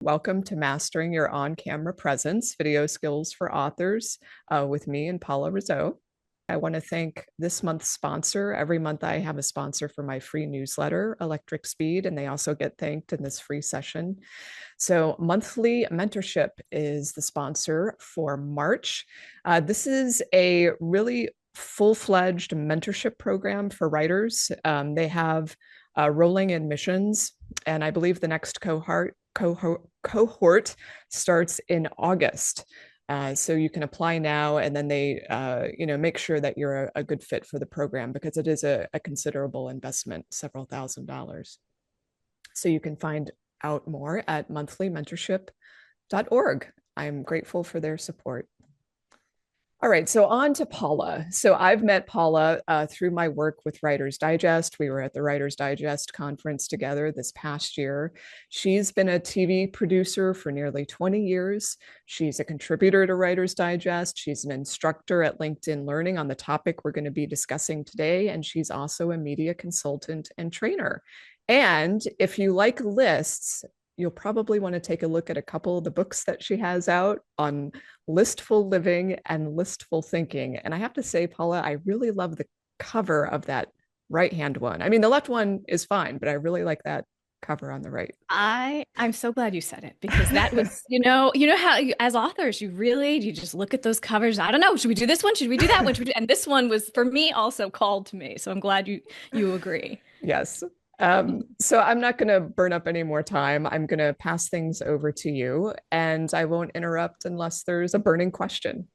Welcome to Mastering Your On-Camera Presence, Video Skills for Authors with me and Paula Rizzo. I want to thank this month's sponsor. Every month I have a sponsor for my free newsletter, Electric Speed, and they also get thanked in this free session. So Monthly Mentorship is the sponsor for March. This is a really full-fledged mentorship program for writers. They have rolling admissions, and I believe the next cohort starts in August. So you can apply now, and then they make sure that you're a good fit for the program, because it is a considerable investment, several $1,000s. So you can find out more at monthlymentorship.org. I'm grateful for their support. All right, so on to Paula. So I've met Paula through my work with Writer's Digest. We were at the Writer's Digest conference together this past year. She's been a TV producer for nearly 20 years. She's a contributor to Writer's Digest. She's an instructor at LinkedIn Learning on the topic we're going to be discussing today. And she's also a media consultant and trainer. And if you like lists, you'll probably want to take a look at a couple of the books that she has out on listful living and listful thinking. And I have to say, Paula, I really love the cover of that right-hand one. I mean, the left one is fine, but I really like that cover on the right. I'm so glad you said it, because that was, how as authors, you just look at those covers. I don't know, should we do this one? Should we do that one? And this one was, for me, also called to me. So I'm glad you agree. Yes. So I'm not going to burn up any more time. I'm going to pass things over to you, and I won't interrupt unless there's a burning question.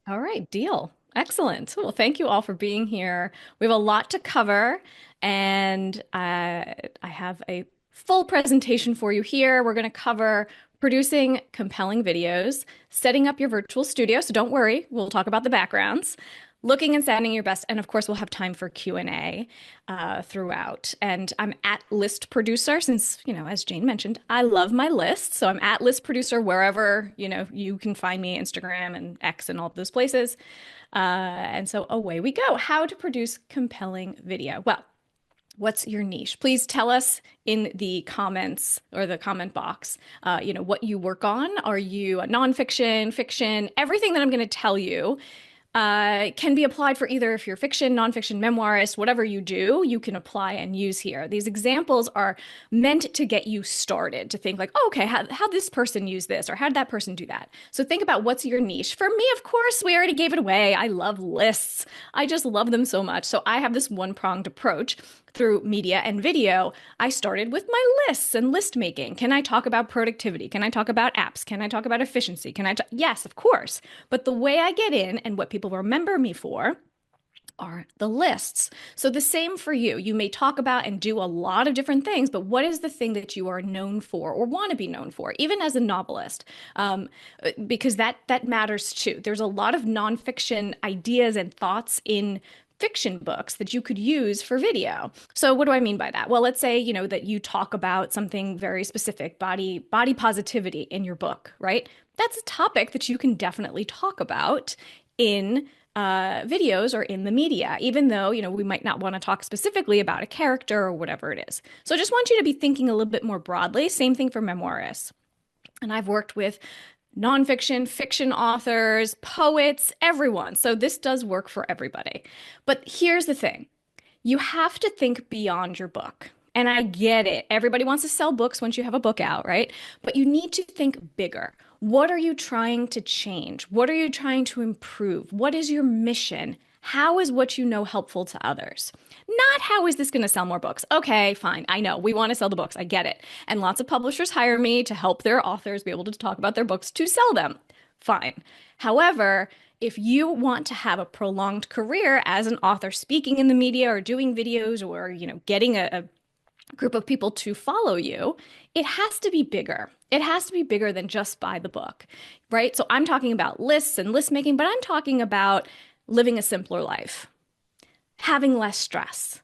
All right, deal. Excellent. Well, thank you all for being here. We have a lot to cover, and I have a full presentation for you here. We're going to cover producing compelling videos, setting up your virtual studio. So don't worry, we'll talk about the backgrounds. Looking and sounding your best. And of course, we'll have time for Q&A throughout. And I'm at List Producer since, as Jane mentioned, I love my lists. So I'm at List Producer wherever, you can find me, Instagram and X and all of those places. And so away we go. How to produce compelling video. Well, what's your niche? Please tell us in the comments or the comment box, what you work on. Are you a nonfiction, fiction? Everything that I'm going to tell you can be applied for either, if you're fiction, nonfiction, memoirist, whatever you do, you can apply and use here. These examples are meant to get you started, to think like, oh, okay, how this person use this, or how did that person do that? So think about what's your niche. For me, of course, we already gave it away. I love lists. I just love them so much. So I have this one-pronged approach through media and video. I started with my lists and list making. Can I talk about productivity? Can I talk about apps? Can I talk about efficiency? Yes, of course. But the way I get in and what people remember me for are the lists. So the same for you. You may talk about and do a lot of different things, but what is the thing that you are known for or want to be known for, even as a novelist? Because that matters too. There's a lot of nonfiction ideas and thoughts in fiction books that you could use for video. So what do I mean by that? Well, let's say, that you talk about something very specific, body positivity in your book, right? That's a topic that you can definitely talk about in videos or in the media, even though, we might not want to talk specifically about a character or whatever it is. So I just want you to be thinking a little bit more broadly. Same thing for memoirists. And I've worked with nonfiction, fiction authors, poets, everyone. So this does work for everybody. But here's the thing. You have to think beyond your book. And I get it. Everybody wants to sell books once you have a book out, right? But you need to think bigger. What are you trying to change? What are you trying to improve? What is your mission? How is what you know helpful to others? Not how is this going to sell more books? Okay, fine. I know we want to sell the books. I get it. And lots of publishers hire me to help their authors be able to talk about their books to sell them. Fine. However, if you want to have a prolonged career as an author speaking in the media or doing videos or, getting a group of people to follow you, it has to be bigger. It has to be bigger than just buy the book, right? So I'm talking about lists and list making, but I'm talking about living a simpler life, having less stress,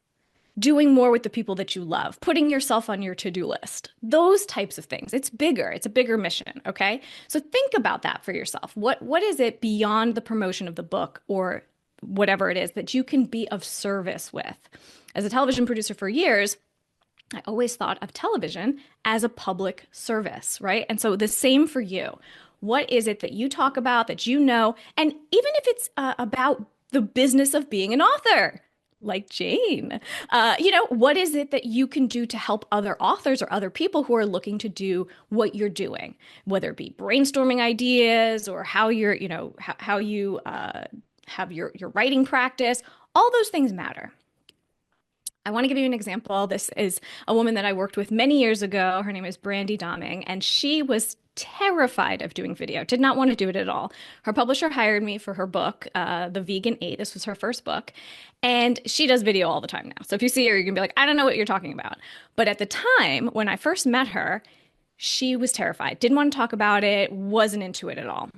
doing more with the people that you love, putting yourself on your to-do list, those types of things. It's bigger. It's a bigger mission, okay? So think about that for yourself. What is it beyond the promotion of the book or whatever it is that you can be of service with? As a television producer for years, I always thought of television as a public service, right? And so the same for you. What is it that you talk about that you know? And even if it's about the business of being an author, like Jane, what is it that you can do to help other authors or other people who are looking to do what you're doing, whether it be brainstorming ideas or how you're, how you have your writing practice, all those things matter. I want to give you an example. This is a woman that I worked with many years ago. Her name is Brandy Doming, and she was terrified of doing video, did not want to do it at all. Her publisher hired me for her book, The Vegan 8. This was her first book, and she does video all the time now. So if you see her, you're going to be like, I don't know what you're talking about. But at the time, when I first met her, she was terrified, didn't want to talk about it, wasn't into it at all.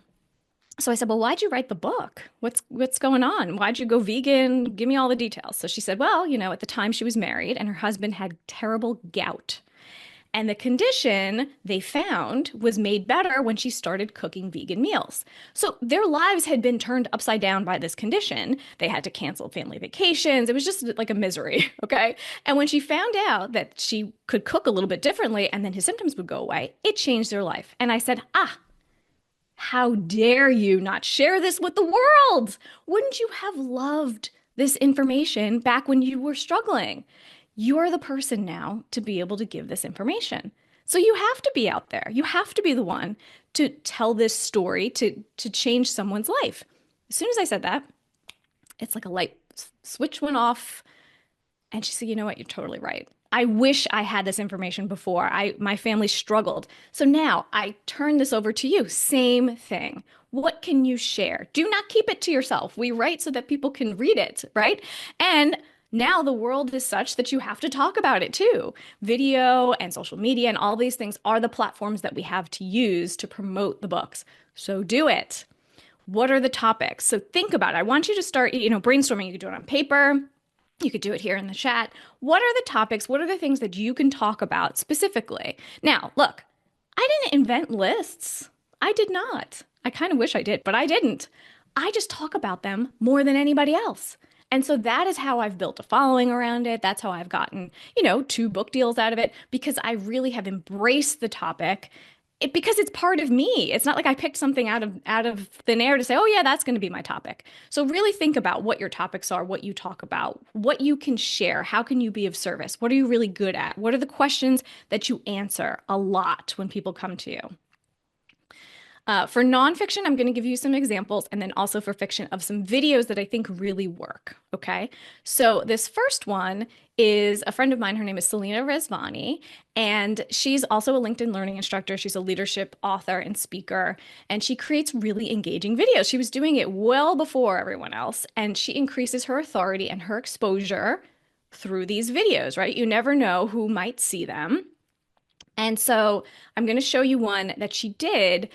So I said, well, why'd you write the book? What's going on? Why'd you go vegan? Give me all the details. So she said, well, at the time she was married and her husband had terrible gout. And the condition they found was made better when she started cooking vegan meals. So their lives had been turned upside down by this condition. They had to cancel family vacations. It was just like a misery, okay? And when she found out that she could cook a little bit differently and then his symptoms would go away, it changed their life. And I said, how dare you not share this with the world? Wouldn't you have loved this information back when you were struggling? You're the person now to be able to give this information. So you have to be out there. You have to be the one to tell this story to change someone's life. As soon as I said that, it's like a light switch went off. And she said, you know what? You're totally right. I wish I had this information before. My family struggled. So now I turn this over to you. Same thing. What can you share? Do not keep it to yourself. We write so that people can read it, right? And now the world is such that you have to talk about it too. Video and social media and all these things are the platforms that we have to use to promote the books. So do it. What are the topics? So think about it. I want you to start, brainstorming. You can do it on paper. You could do it here in the chat. What are the topics? What are the things that you can talk about specifically? Now, look, I didn't invent lists. I did not. I kind of wish I did, but I didn't. I just talk about them more than anybody else. And so that is how I've built a following around it. That's how I've gotten, 2 book deals out of it, because I really have embraced the topic. Because it's part of me. It's not like I picked something out of thin air to say, oh yeah, that's going to be my topic. So really think about what your topics are, what you talk about, what you can share, how can you be of service? What are you really good at? What are the questions that you answer a lot when people come to you? For nonfiction, I'm going to give you some examples, and then also for fiction of some videos that I think really work, okay? So this first one is a friend of mine. Her name is Selena Rezvani, and she's also a LinkedIn Learning instructor. She's a leadership author and speaker, and she creates really engaging videos. She was doing it well before everyone else, and she increases her authority and her exposure through these videos, right? You never know who might see them. And so I'm going to show you one that she did.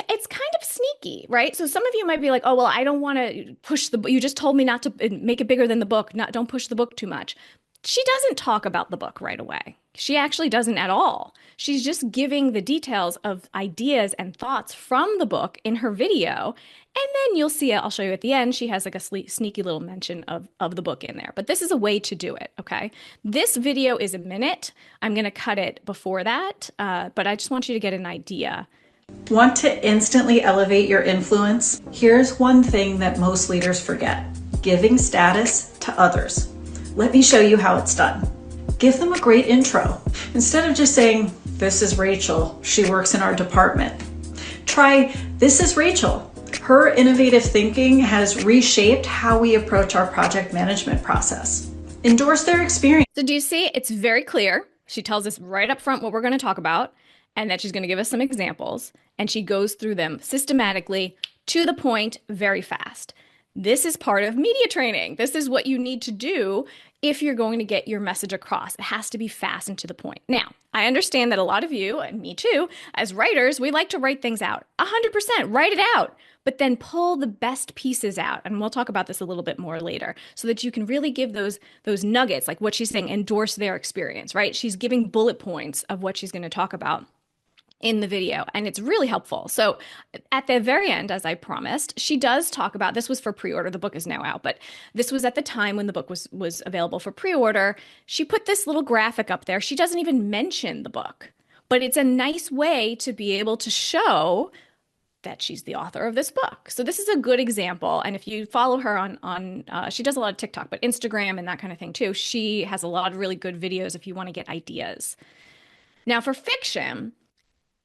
It's kind of sneaky, right? So some of you might be like, oh, well, I don't want to push the book. You just told me not to make it bigger than the book. Don't push the book too much. She doesn't talk about the book right away. She actually doesn't at all. She's just giving the details of ideas and thoughts from the book in her video. And then you'll see it. I'll show you at the end. She has like a sneaky little mention of the book in there. But this is a way to do it, okay? This video is a minute. I'm going to cut it before that, but I just want you to get an idea. Want to instantly elevate your influence? Here's one thing that most leaders forget: giving status to others. Let me show you how it's done. Give them a great intro. Instead of just saying, this is Rachel, she works in our department. Try, this is Rachel. Her innovative thinking has reshaped how we approach our project management process. Endorse their experience. So do you see? It's very clear. She tells us right up front what we're going to talk about, and that she's going to give us some examples, and she goes through them systematically, to the point, very fast. This is part of media training. This is what you need to do if you're going to get your message across. It has to be fast and to the point. Now, I understand that a lot of you, and me too, as writers, we like to write things out. 100%, write it out, but then pull the best pieces out. And we'll talk about this a little bit more later, so that you can really give those nuggets, like what she's saying, endorse their experience, right? She's giving bullet points of what she's going to talk about. in the video, and it's really helpful. So at the very end, as I promised, she does talk about, this was for pre-order, the book is now out, but this was at the time when the book was available for pre-order. She put this little graphic up there. She doesn't even mention the book, but it's a nice way to be able to show that she's the author of this book. So this is a good example. And if you follow her on she does a lot of TikTok, but Instagram and that kind of thing too. She has a lot of really good videos if you want to get ideas. Now for fiction,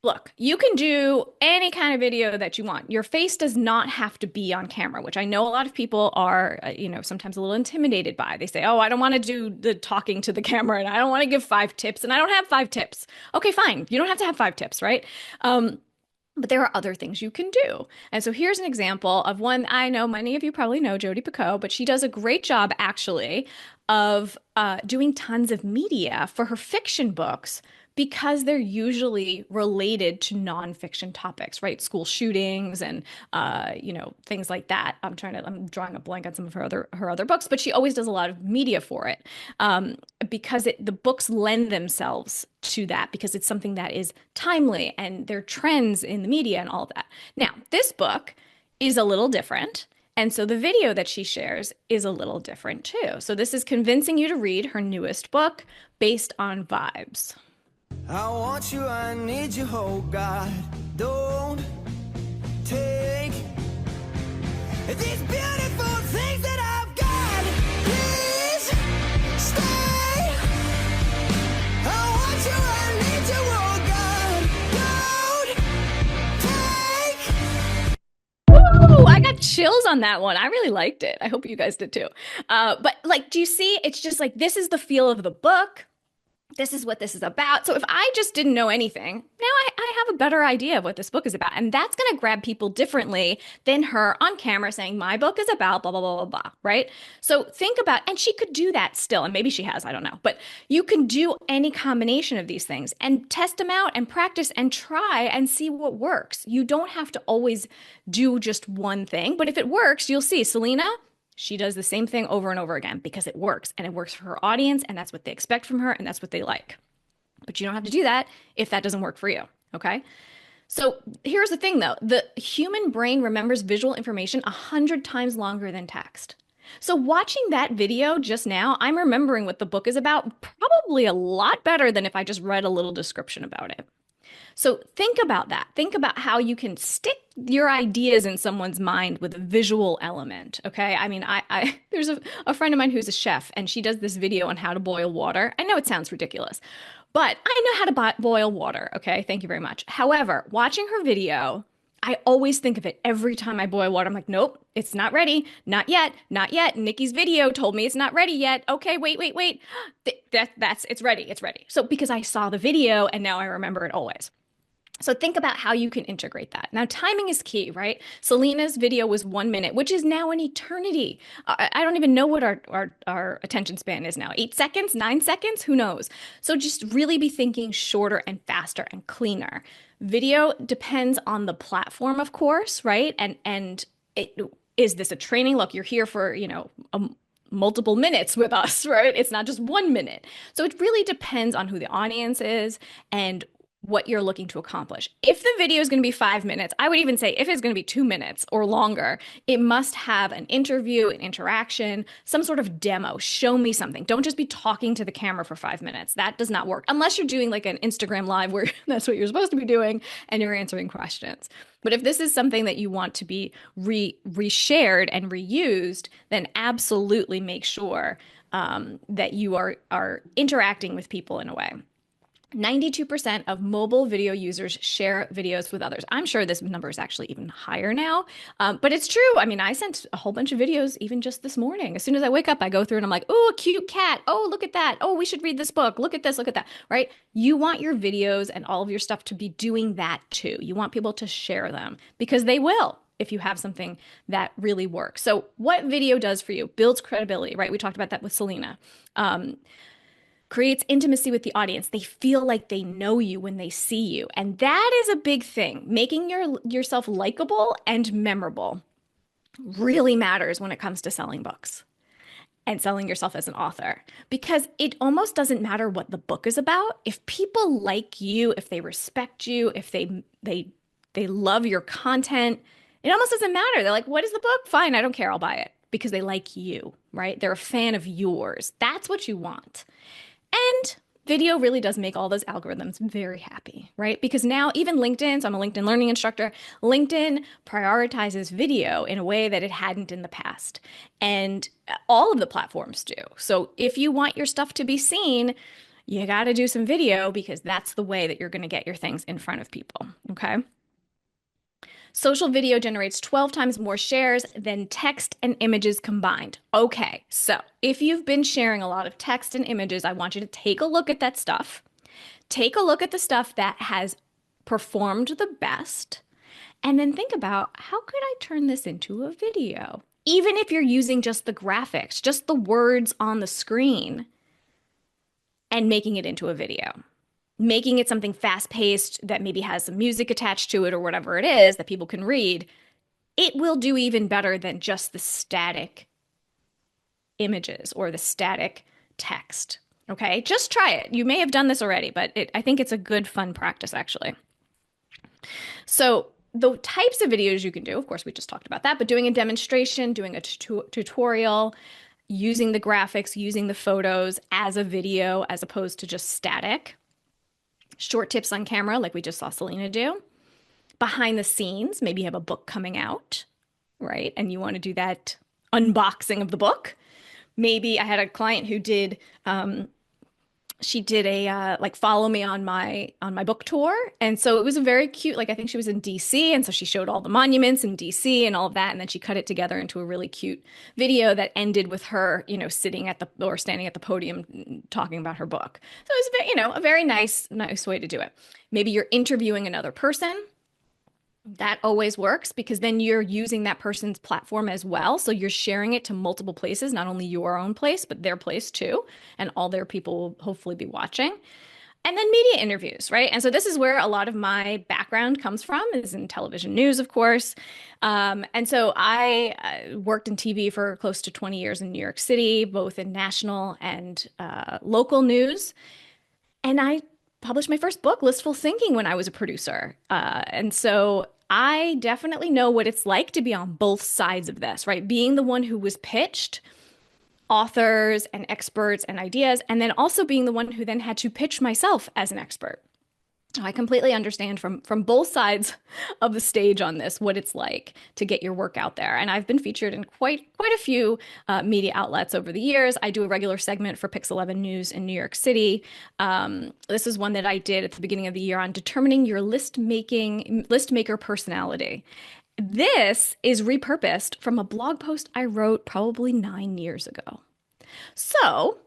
look, you can do any kind of video that you want. Your face does not have to be on camera, which I know a lot of people are, sometimes a little intimidated by. They say, oh, I don't want to do the talking to the camera, and I don't want to give 5 tips, and I don't have 5 tips. Okay, fine. You don't have to have 5 tips, right? But there are other things you can do. And so here's an example of one I know many of you probably know, Jodi Picoult, but she does a great job actually of doing tons of media for her fiction books, because they're usually related to nonfiction topics, right? School shootings and things like that. I'm drawing a blank on some of her other books, but she always does a lot of media for it, because the books lend themselves to that, because it's something that is timely and there are trends in the media and all of that. Now, this book is a little different. And so the video that she shares is a little different too. So this is convincing you to read her newest book based on vibes. I want you, I need you, oh God, don't take these beautiful things that I've got, please stay. I want you, I need you, oh God, don't take. Woo! I got chills on that one. I really liked it. I hope you guys did too. But like, do you see? It's just like, this is the feel of the book. This is what this is about. So if I just didn't know anything, now I have a better idea of what this book is about. And that's going to grab people differently than her on camera saying, my book is about blah, blah, blah, blah, blah, right? So think about, and she could do that still, and maybe she has, I don't know. But you can do any combination of these things and test them out and practice and try and see what works. You don't have to always do just one thing. But if it works, you'll see Selena, she does the same thing over and over again because it works, and it works for her audience, and that's what they expect from her, and that's what they like. But you don't have to do that if that doesn't work for you, okay? So here's the thing though, the human brain remembers visual information 100 times longer than text. So watching that video just now, I'm remembering what the book is about probably a lot better than if I just read a little description about it. So think about that. Think about how you can stick your ideas in someone's mind with a visual element, okay? I mean, there's a friend of mine who's a chef, and she does this video on how to boil water. I know it sounds ridiculous, but I know how to boil water, okay? Thank you very much. However, watching her video, I always think of it every time I boil water. I'm like, nope, it's not ready. Not yet. Not yet. Nikki's video told me it's not ready yet. Okay, wait. It's ready. It's ready. So because I saw the video and now I remember it always. So think about how you can integrate that. Now, timing is key, right? Selena's video was 1 minute, which is now an eternity. I don't even know what our attention span is now. 8 seconds, 9 seconds, who knows? So just really be thinking shorter and faster and cleaner. Video depends on the platform, of course, right? And is this a training? Look, you're here for, multiple minutes with us, right? It's not just 1 minute. So it really depends on who the audience is and what you're looking to accomplish. If the video is going to be 5 minutes, I would even say if it's going to be 2 minutes or longer, it must have an interview, an interaction, some sort of demo. Show me something. Don't just be talking to the camera for 5 minutes. That does not work unless you're doing like an Instagram live where that's what you're supposed to be doing and you're answering questions. But if this is something that you want to be reshared and reused, then absolutely make sure that you are interacting with people in a way. 92% of mobile video users share videos with others. I'm sure this number is actually even higher now, but it's true. I mean, I sent a whole bunch of videos even just this morning. As soon as I wake up, I go through and I'm like, oh, a cute cat. Oh, look at that. Oh, we should read this book. Look at this, look at that, right? You want your videos and all of your stuff to be doing that too. You want people to share them because they will if you have something that really works. So what video does for you? Builds credibility, right? We talked about that with Selena. Creates intimacy with the audience. They feel like they know you when they see you. And that is a big thing. Making yourself likable and memorable really matters when it comes to selling books. and selling yourself as an author, because it almost doesn't matter what the book is about. If people like you, if they respect you, if they love your content, it almost doesn't matter. They're like, what is the book? Fine, I don't care, I'll buy it, because they like you, right? They're a fan of yours. That's what you want. And video really does make all those algorithms very happy, right? Because now even LinkedIn, so I'm a LinkedIn learning instructor, LinkedIn prioritizes video in a way that it hadn't in the past. And all of the platforms do. So if you want your stuff to be seen, you got to do some video, because that's the way that you're going to get your things in front of people, okay? Social video generates 12 times more shares than text and images combined. Okay, so if you've been sharing a lot of text and images, I want you to take a look at that stuff. Take a look at the stuff that has performed the best, and then think about, how could I turn this into a video? Even if you're using just the graphics, just the words on the screen, and making it into a video. Making it something fast-paced that maybe has some music attached to it or whatever it is that people can read, it will do even better than just the static images or the static text, okay? Just try it. You may have done this already, but I think it's a good, fun practice, actually. So the types of videos you can do, of course, we just talked about that, but doing a demonstration, doing a tutorial, using the graphics, using the photos as a video as opposed to just static. Short tips on camera, like we just saw Selena do. Behind the scenes, maybe you have a book coming out, right? And you want to do that unboxing of the book. Maybe I had a client who did, she did a like follow me on my book tour. And so it was a very cute, like I think she was in DC. And so she showed all the monuments in DC and all of that. And then she cut it together into a really cute video that ended with her, you know, sitting at the, or standing at the podium talking about her book. So it was, you know, a very nice way to do it. Maybe you're interviewing another person. That always works, because then you're using that person's platform as well. So you're sharing it to multiple places, not only your own place, but their place too. And all their people will hopefully be watching. And then media interviews, right? And so this is where a lot of my background comes from, is in television news, of course. And so I worked in TV for close to 20 years in New York City, both in national and local news. And I published my first book, Listful Thinking, when I was a producer. And so I definitely know what it's like to be on both sides of this, right? Being the one who was pitched authors and experts and ideas, and then also being the one who then had to pitch myself as an expert. I completely understand from both sides of the stage on this, what it's like to get your work out there. And I've been featured in quite a few media outlets over the years. I do a regular segment for Pix 11 News in New York City. This is one that I did at the beginning of the year on determining your list maker personality. This is repurposed from a blog post I wrote probably 9 years ago. So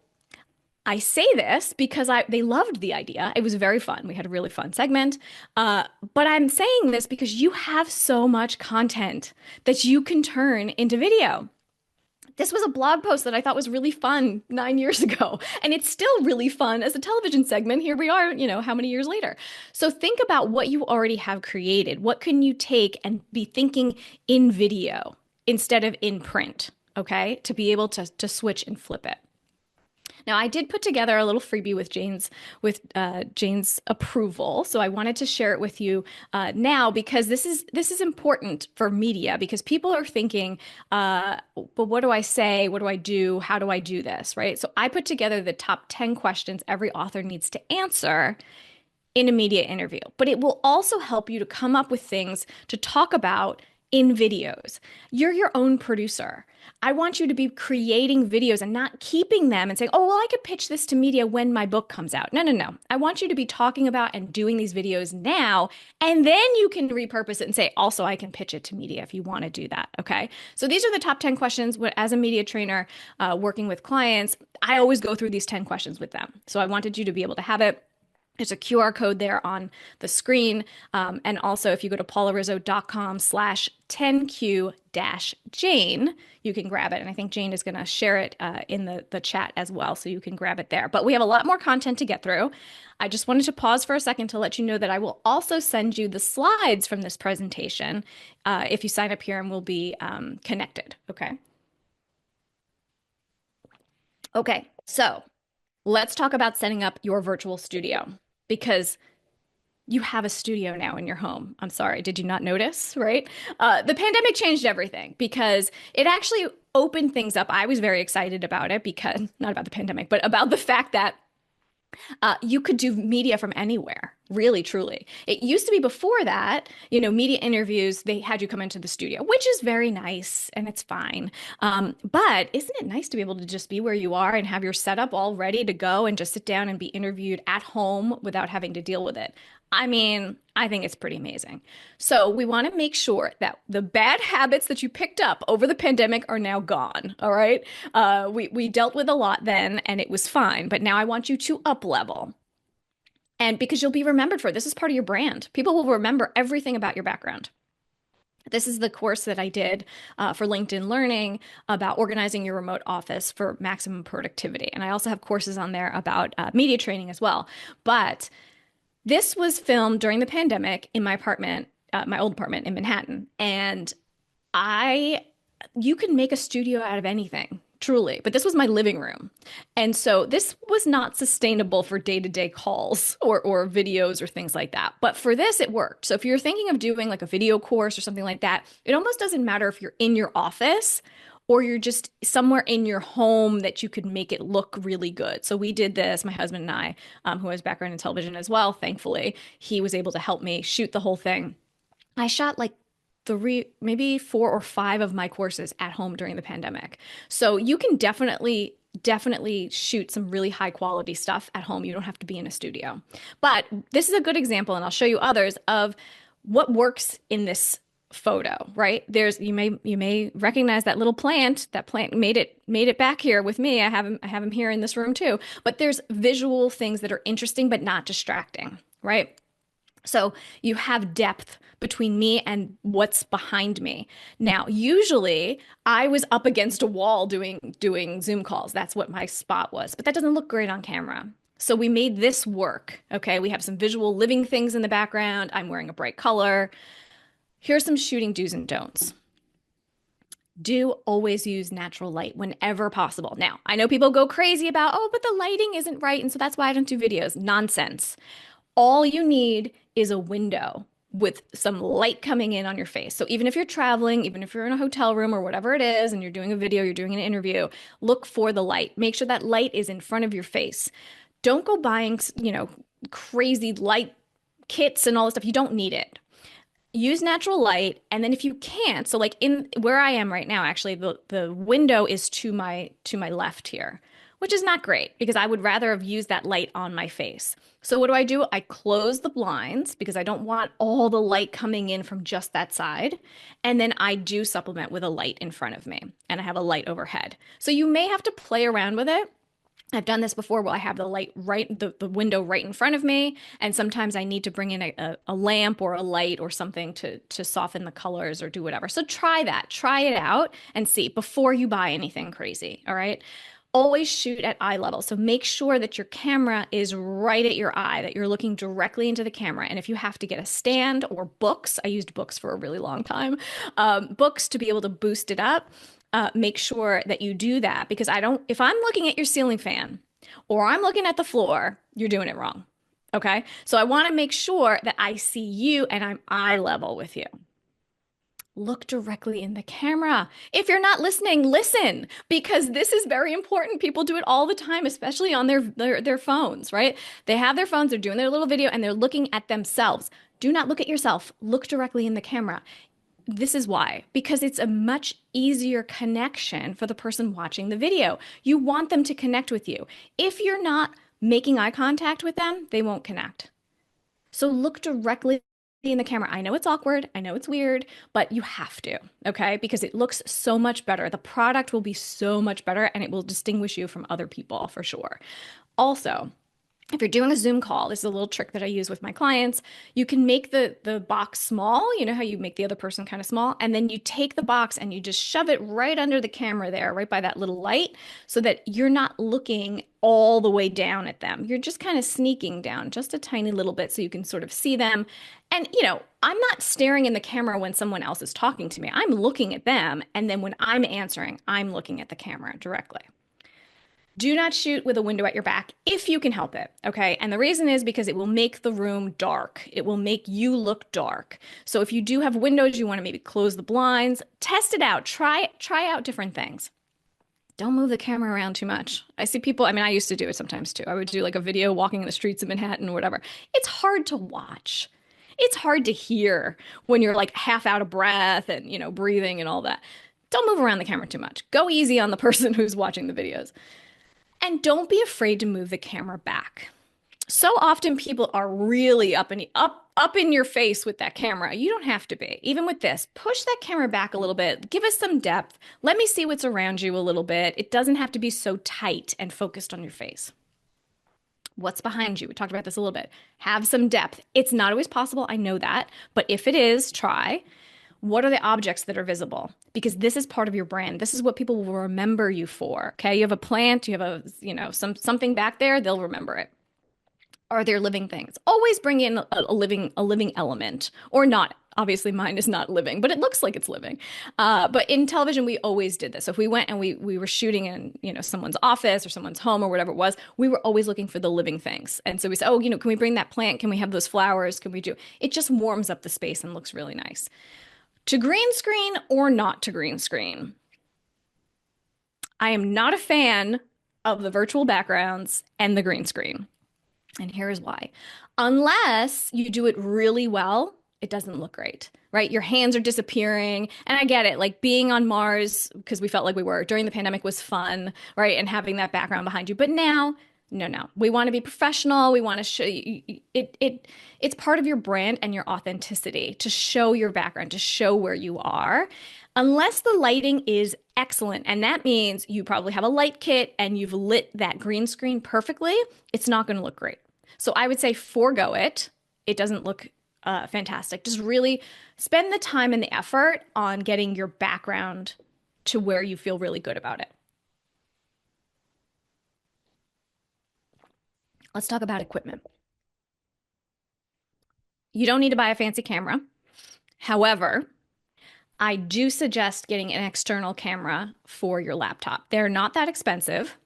I say this because they loved the idea. It was very fun. We had a really fun segment. But I'm saying this because you have so much content that you can turn into video. This was a blog post that I thought was really fun 9 years ago, and it's still really fun as a television segment. Here we are, you know, how many years later? So think about what you already have created. What can you take and be thinking in video instead of in print, okay? To be able to switch and flip it. Now, I did put together a little freebie with Jane's approval, so I wanted to share it with you now, because this is important for media, because people are thinking, but what do I say? What do I do? How do I do this? Right? So I put together the top 10 questions every author needs to answer in a media interview, but it will also help you to come up with things to talk about in videos. You're your own producer. I want you to be creating videos and not keeping them and saying, oh, well, I could pitch this to media when my book comes out. No, no, no. I want you to be talking about and doing these videos now, and then you can repurpose it and say, also, I can pitch it to media if you want to do that, okay? So these are the top 10 questions. As a media trainer working with clients, I always go through these 10 questions with them. So I wanted you to be able to have it. There's a QR code there on the screen. And also, if you go to paularizzo.com/10Q-Jane, you can grab it. And I think Jane is going to share it in the chat as well, so you can grab it there. But we have a lot more content to get through. I just wanted to pause for a second to let you know that I will also send you the slides from this presentation if you sign up here, and we'll be connected, okay? Okay, so let's talk about setting up your virtual studio because you have a studio now in your home. I'm sorry, did you not notice, right? The pandemic changed everything because it actually opened things up. I was very excited about it because, not about the pandemic, but about the fact that you could do media from anywhere, really, truly. It used to be before that, media interviews, they had you come into the studio, which is very nice and it's fine. But isn't it nice to be able to just be where you are and have your setup all ready to go and just sit down and be interviewed at home without having to deal with it? I mean, I think it's pretty amazing. So we want to make sure that the bad habits that you picked up over the pandemic are now gone. All right. We dealt with a lot then and it was fine, but now I want you to up level. And because you'll be remembered for it, this is part of your brand. People will remember everything about your background. This is the course that I did for LinkedIn Learning about organizing your remote office for maximum productivity. And I also have courses on there about media training as well. But this was filmed during the pandemic in my apartment, my old apartment in Manhattan. And you can make a studio out of anything, truly. But this was my living room. And so this was not sustainable for day-to-day calls or videos or things like that. But for this, it worked. So if you're thinking of doing like a video course or something like that, it almost doesn't matter if you're in your office or you're just somewhere in your home that you could make it look really good. So we did this, my husband and I, who has background in television as well, thankfully, he was able to help me shoot the whole thing. I shot like maybe 4 or 5 of my courses at home during the pandemic. So you can definitely shoot some really high quality stuff at home. You don't have to be in a studio. But this is a good example, and I'll show you others of what works in this photo, right? You may recognize that little plant. That plant made it back here with me. I have him here in this room too. But there's visual things that are interesting but not distracting, right? So you have depth between me and what's behind me. Now, usually I was up against a wall doing Zoom calls. That's what my spot was, but that doesn't look great on camera. So we made this work. Okay. We have some visual living things in the background. I'm wearing a bright color. Here's some shooting do's and don'ts. Do always use natural light whenever possible. Now, I know people go crazy about, but the lighting isn't right, and so that's why I don't do videos. Nonsense. All you need is a window with some light coming in on your face. So even if you're traveling, even if you're in a hotel room or whatever it is, and you're doing a video, you're doing an interview, look for the light. Make sure that light is in front of your face. Don't go buying, crazy light kits and all this stuff. You don't need it. Use natural light, and then if you can't, so like in where I am right now, actually the window is to my left here, which is not great because I would rather have used that light on my face. So what do? I close the blinds because I don't want all the light coming in from just that side. And then I do supplement with a light in front of me, and I have a light overhead. So you may have to play around with it. I've done this before where I have the light the window right in front of me. And sometimes I need to bring in a lamp or a light or something to soften the colors or do whatever. So try that, try it out and see before you buy anything crazy. All right. Always shoot at eye level. So make sure that your camera is right at your eye, that you're looking directly into the camera. And if you have to get a stand or books, I used books for a really long time, books to be able to boost it up. Make sure that you do that because if I'm looking at your ceiling fan or I'm looking at the floor, you're doing it wrong. Okay. So I want to make sure that I see you and I'm eye level with you. Look directly in the camera. If you're not listening, listen, because this is very important. People do it all the time, especially on their phones, right? They have their phones, they're doing their little video and they're looking at themselves. Do not look at yourself. Look directly in the camera. This is why, because it's a much easier connection for the person watching the video. You want them to connect with you. If you're not making eye contact with them, they won't connect. So look directly in the camera. I know it's awkward. I know it's weird, but you have to, okay? Because it looks so much better. The product will be so much better and it will distinguish you from other people for sure. Also, if you're doing a Zoom call, this is a little trick that I use with my clients. You can make the box small. You know how you make the other person kind of small? And then you take the box and you just shove it right under the camera there, right by that little light, so that you're not looking all the way down at them. You're just kind of sneaking down just a tiny little bit so you can sort of see them. And, I'm not staring in the camera when someone else is talking to me. I'm looking at them. And then when I'm answering, I'm looking at the camera directly. Do not shoot with a window at your back if you can help it, okay? And the reason is because it will make the room dark. It will make you look dark. So if you do have windows, you want to maybe close the blinds, test it out, try out different things. Don't move the camera around too much. I see people, I mean, I used to do it sometimes too. I would do like a video walking in the streets of Manhattan or whatever. It's hard to watch. It's hard to hear when you're like half out of breath and, breathing and all that. Don't move around the camera too much. Go easy on the person who's watching the videos. And don't be afraid to move the camera back. So often people are really up in your face with that camera. You don't have to be. Even with this, push that camera back a little bit. Give us some depth. Let me see what's around you a little bit. It doesn't have to be so tight and focused on your face. What's behind you? We talked about this a little bit. Have some depth. It's not always possible. I know that. But if it is, try. What are the objects that are visible? Because this is part of your brand. This is what people will remember you for. Okay. You have a plant, you have something back there, they'll remember it. Are there living things? Always bring in a living element, or not. Obviously mine is not living, but it looks like it's living. But in television, we always did this. So if we went and we were shooting in, someone's office or someone's home or whatever it was, we were always looking for the living things. And so we said, oh, can we bring that plant? Can we have those flowers? Can we do? It just warms up the space and looks really nice. To green screen or not to green screen. I am not a fan of the virtual backgrounds and the green screen. And here's why. Unless you do it really well, it doesn't look great, right? Your hands are disappearing. And I get it, like being on Mars, because we felt like we were during the pandemic, was fun, right? And having that background behind you. But now, no. We want to be professional. We want to show you, it's part of your brand and your authenticity to show your background, to show where you are. Unless the lighting is excellent, and that means you probably have a light kit and you've lit that green screen perfectly, it's not going to look great. So I would say forego it. It doesn't look fantastic. Just really spend the time and the effort on getting your background to where you feel really good about it. Let's talk about equipment. You don't need to buy a fancy camera. However, I do suggest getting an external camera for your laptop. They're not that expensive,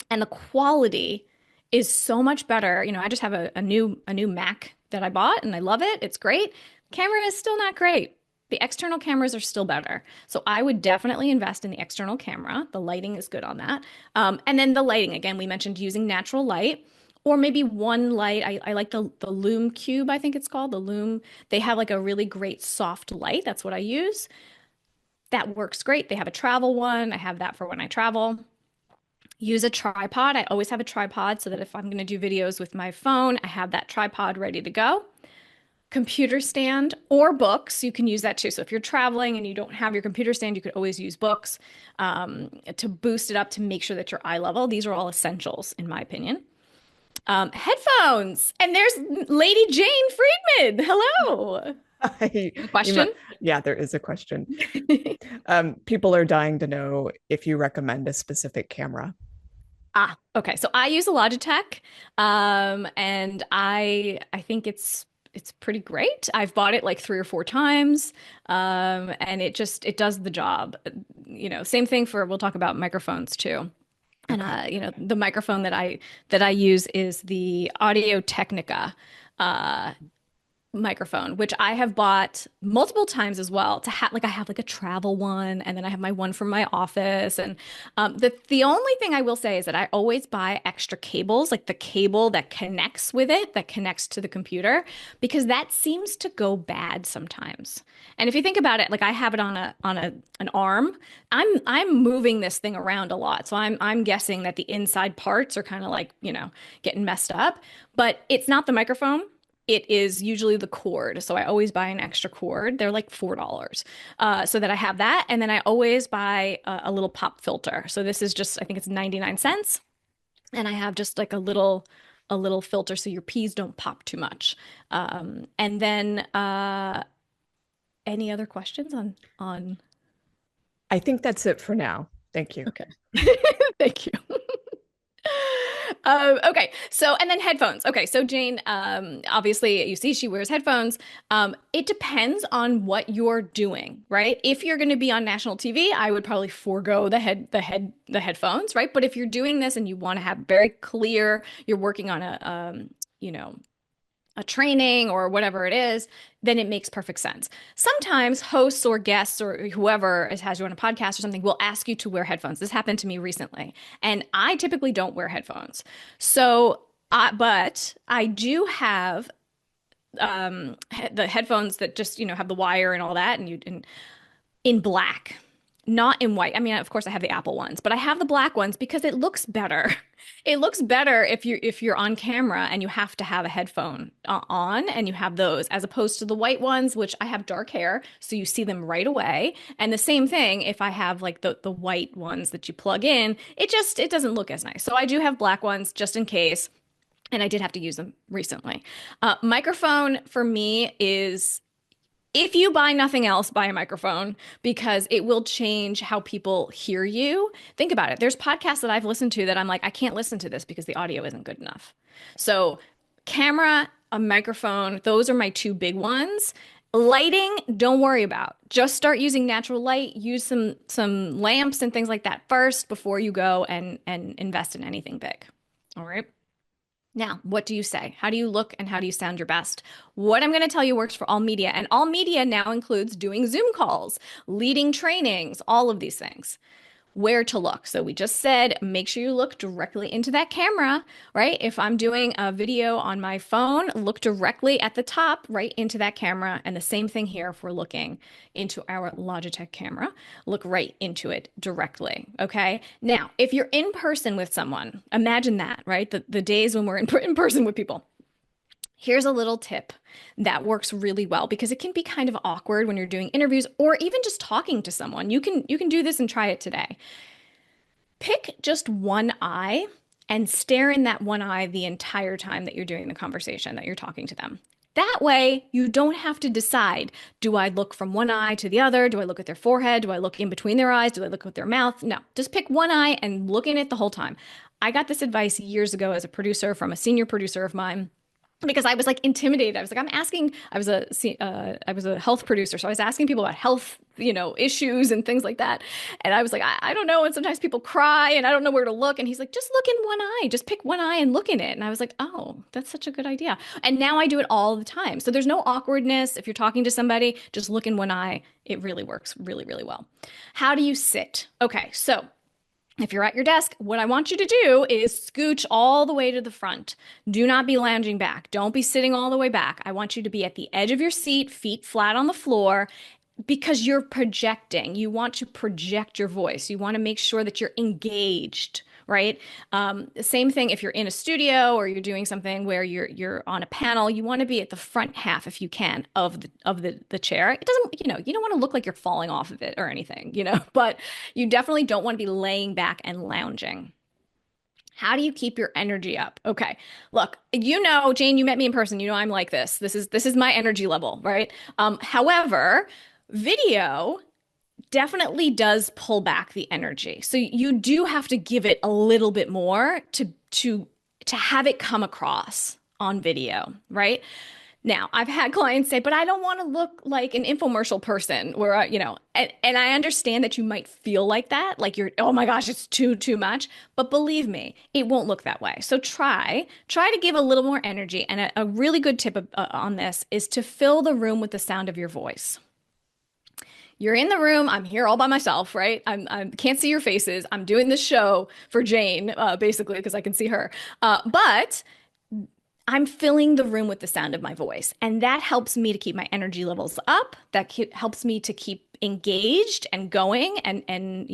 and the quality is so much better. I just have a new Mac that I bought and I love it. It's great. Camera is still not great. The external cameras are still better. So I would definitely invest in the external camera. The lighting is good on that. And then the lighting, again, we mentioned using natural light. Or maybe one light. I like the Lume Cube, I think it's called, the Lume. They have like a really great soft light. That's what I use. That works great. They have a travel one. I have that for when I travel. Use a tripod. I always have a tripod so that if I'm going to do videos with my phone, I have that tripod ready to go. Computer stand or books, you can use that too. So if you're traveling and you don't have your computer stand, you could always use books to boost it up to make sure that you're eye level. These are all essentials in my opinion. Headphones. And there's Lady Jane Friedman. Hello. Question? Yeah, there is a question. People are dying to know if you recommend a specific camera. Okay. So I use a Logitech, and I think it's pretty great. I've bought it like 3 or 4 times, and it does the job. Same thing we'll talk about microphones too. And the microphone that I use is the Audio Technica microphone, which I have bought multiple times as well to have I have like a travel one, and then I have my one from my office. And the only thing I will say is that I always buy extra cables, like the cable that connects with it, that connects to the computer, because that seems to go bad sometimes. And if you think about it, like I have it on an arm, I'm moving this thing around a lot. So I'm guessing that the inside parts are kind of like, getting messed up, but it's not the microphone. It is usually the cord. So I always buy an extra cord. They're like $4, so that I have that. And then I always buy a little pop filter. So this is just, I think it's 99 cents. And I have just like a little filter so your peas don't pop too much. And then any other questions on? I think that's it for now. Thank you. Okay. Thank you. Okay, so and then headphones. Okay, so Jane, obviously you see she wears headphones. It depends on what you're doing, right? If you're going to be on national TV, I would probably forego the headphones, right? But if you're doing this and you want to have very clear, you're working on you know, a training or whatever it is, then it makes perfect sense. Sometimes hosts or guests or whoever has you on a podcast or something will ask you to wear headphones. This happened to me recently, and I typically don't wear headphones. So, but I do have the headphones that just, have the wire and all that, and in black, not in white. I mean, of course, I have the Apple ones, but I have the black ones because it looks better. It looks better if you're on camera and you have to have a headphone on and you have those, as opposed to the white ones, which I have dark hair, so you see them right away. And the same thing if I have like the white ones that you plug in, it doesn't look as nice. So I do have black ones just in case, and I did have to use them recently. Microphone for me is, if you buy nothing else, buy a microphone, because it will change how people hear you. Think about it. There's podcasts that I've listened to that I'm like, I can't listen to this because the audio isn't good enough. So camera, a microphone, those are my two big ones. Lighting, don't worry about. Just start using natural light. Use some lamps and things like that first before you go and invest in anything big. All right. Now, what do you say? How do you look and how do you sound your best? What I'm going to tell you works for all media, and all media now includes doing Zoom calls, leading trainings, all of these things. Where to look. So we just said, make sure you look directly into that camera, right? If I'm doing a video on my phone, look directly at the top, right into that camera. And the same thing here, if we're looking into our Logitech camera, look right into it directly, okay? Now, if you're in person with someone, imagine that, right? The days when we're in person with people. Here's a little tip that works really well, because it can be kind of awkward when you're doing interviews or even just talking to someone. You can do this and try it today. Pick just one eye and stare in that one eye the entire time that you're doing the conversation, that you're talking to them. That way, you don't have to decide, do I look from one eye to the other? Do I look at their forehead? Do I look in between their eyes? Do I look at their mouth? No, just pick one eye and look in it the whole time. I got this advice years ago as a producer from a senior producer of mine, because I was like intimidated. I was like, I was a health producer. So I was asking people about health, issues and things like that. And I was like, I don't know. And sometimes people cry and I don't know where to look. And he's like, just look in one eye, just pick one eye and look in it. And I was like, oh, that's such a good idea. And now I do it all the time. So there's no awkwardness. If you're talking to somebody, just look in one eye. It really works really, really well. How do you sit? Okay. So if you're at your desk, what I want you to do is scooch all the way to the front. Do not be lounging back. Don't be sitting all the way back. I want you to be at the edge of your seat, feet flat on the floor, because you're projecting. You want to project your voice. You want to make sure that you're engaged, right? Same thing if you're in a studio or you're doing something where you're on a panel. You want to be at the front half, if you can, of the chair. It doesn't, you don't want to look like you're falling off of it or anything, but you definitely don't want to be laying back and lounging. How do you keep your energy up? Okay, look, Jane, you met me in person. I'm like this. This is my energy level, right? However, video definitely does pull back the energy. So you do have to give it a little bit more to have it come across on video, right? Now, I've had clients say, but I don't want to look like an infomercial person where, and I understand that you might feel like that, like oh my gosh, it's too much. But believe me, it won't look that way. So try to give a little more energy. And a really good tip on this is to fill the room with the sound of your voice. You're in the room. I'm here all by myself, right? I can't see your faces. I'm doing this show for Jane, basically, because I can see her. But I'm filling the room with the sound of my voice. And that helps me to keep my energy levels up. That helps me to keep engaged and going and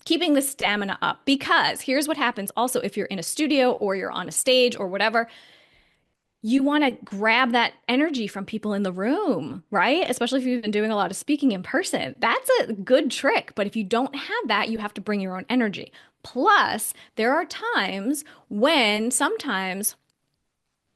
keeping the stamina up. Because here's what happens also if you're in a studio or you're on a stage or whatever. You want to grab that energy from people in the room, right? Especially if you've been doing a lot of speaking in person. That's a good trick. But if you don't have that, you have to bring your own energy. Plus, there are times when sometimes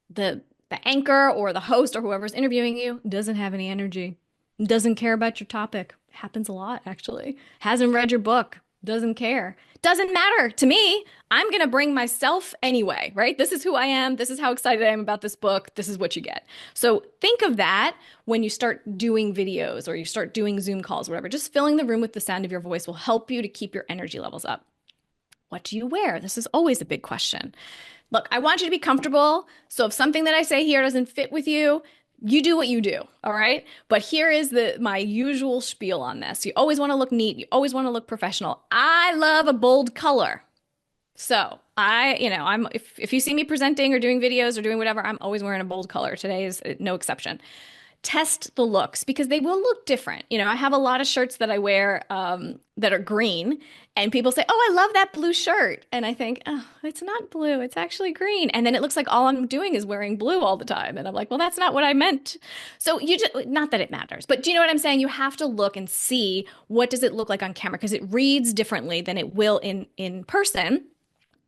the anchor or the host or whoever's interviewing you doesn't have any energy, doesn't care about your topic. Happens a lot, actually. Hasn't read your book. Doesn't care. Doesn't matter to me. I'm going to bring myself anyway, right? This is who I am. This is how excited I am about this book. This is what you get. So think of that when you start doing videos or you start doing Zoom calls, whatever. Just filling the room with the sound of your voice will help you to keep your energy levels up. What do you wear? This is always a big question. Look, I want you to be comfortable. So if something that I say here doesn't fit with you, you do what you do, all right? But here is my usual spiel on this. You always want to look neat. You always want to look professional. I love a bold color. So if you see me presenting or doing videos or doing whatever, I'm always wearing a bold color. Today is no exception. Test the looks because they will look different. I have a lot of shirts that I wear that are green, and people say, "Oh, I love that blue shirt." And I think, "Oh, it's not blue, it's actually green." And then it looks like all I'm doing is wearing blue all the time. And I'm like, "Well, that's not what I meant." So not that it matters, but do you know what I'm saying? You have to look and see what does it look like on camera because it reads differently than it will in person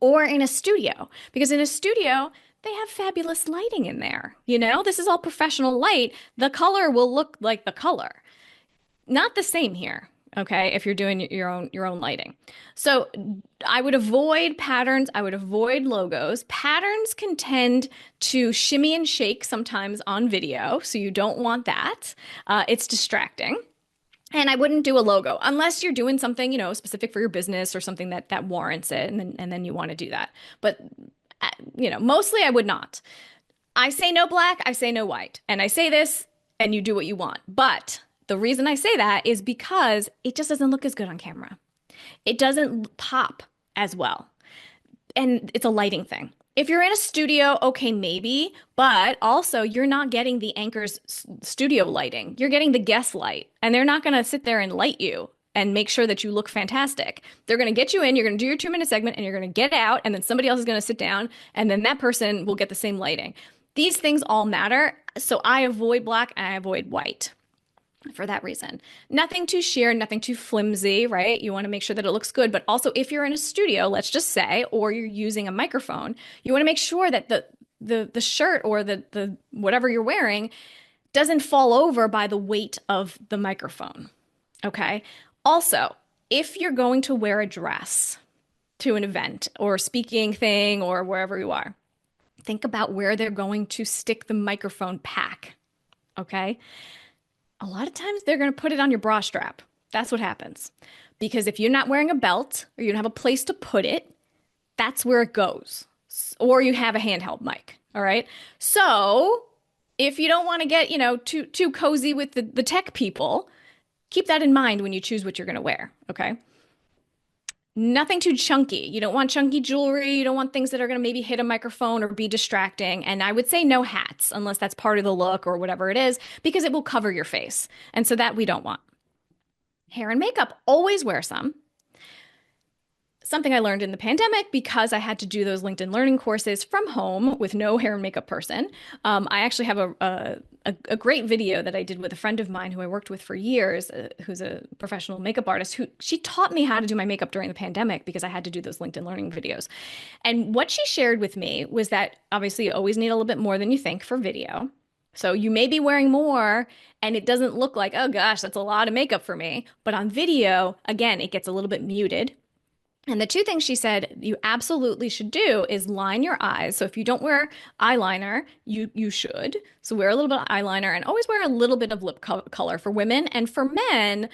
or in a studio. Because in a studio, they have fabulous lighting in there. This is all professional light. The color will look like the color. Not the same here, okay, if you're doing your own lighting. So I would avoid patterns. I would avoid logos. Patterns can tend to shimmy and shake sometimes on video, so you don't want that. It's distracting. And I wouldn't do a logo unless you're doing something, specific for your business or something that warrants it, and then you want to do that. But mostly I would not. I say no black, I say no white. And I say this and you do what you want. But the reason I say that is because it just doesn't look as good on camera. It doesn't pop as well. And it's a lighting thing. If you're in a studio, okay, maybe, but also you're not getting the anchor's studio lighting. You're getting the guest light, and they're not going to sit there and light you and make sure that you look fantastic. They're going to get you in, you're going to do your 2-minute segment, and you're going to get out, and then somebody else is going to sit down, and then that person will get the same lighting. These things all matter, so I avoid black and I avoid white for that reason. Nothing too sheer, nothing too flimsy, right? You want to make sure that it looks good, but also if you're in a studio, let's just say, or you're using a microphone, you want to make sure that the shirt or the whatever you're wearing doesn't fall over by the weight of the microphone, okay? Also, if you're going to wear a dress to an event or a speaking thing or wherever you are, think about where they're going to stick the microphone pack, okay? A lot of times they're going to put it on your bra strap. That's what happens. Because if you're not wearing a belt or you don't have a place to put it, that's where it goes. Or you have a handheld mic, all right? So if you don't want to get, too cozy with the tech people, keep that in mind when you choose what you're going to wear, okay? Nothing too chunky. You don't want chunky jewelry. You don't want things that are going to maybe hit a microphone or be distracting. And I would say no hats unless that's part of the look or whatever it is, because it will cover your face. And so that we don't want. Hair and makeup, always wear some. Something I learned in the pandemic because I had to do those LinkedIn learning courses from home with no hair and makeup person. I actually have a great video that I did with a friend of mine who I worked with for years, who's a professional makeup artist, she taught me how to do my makeup during the pandemic because I had to do those LinkedIn learning videos. And what she shared with me was that obviously you always need a little bit more than you think for video. So you may be wearing more and it doesn't look like, oh gosh, that's a lot of makeup for me. But on video, again, it gets a little bit muted. And the two things she said you absolutely should do is line your eyes. So if you don't wear eyeliner, you should. So wear a little bit of eyeliner and always wear a little bit of lip color for women. And for men,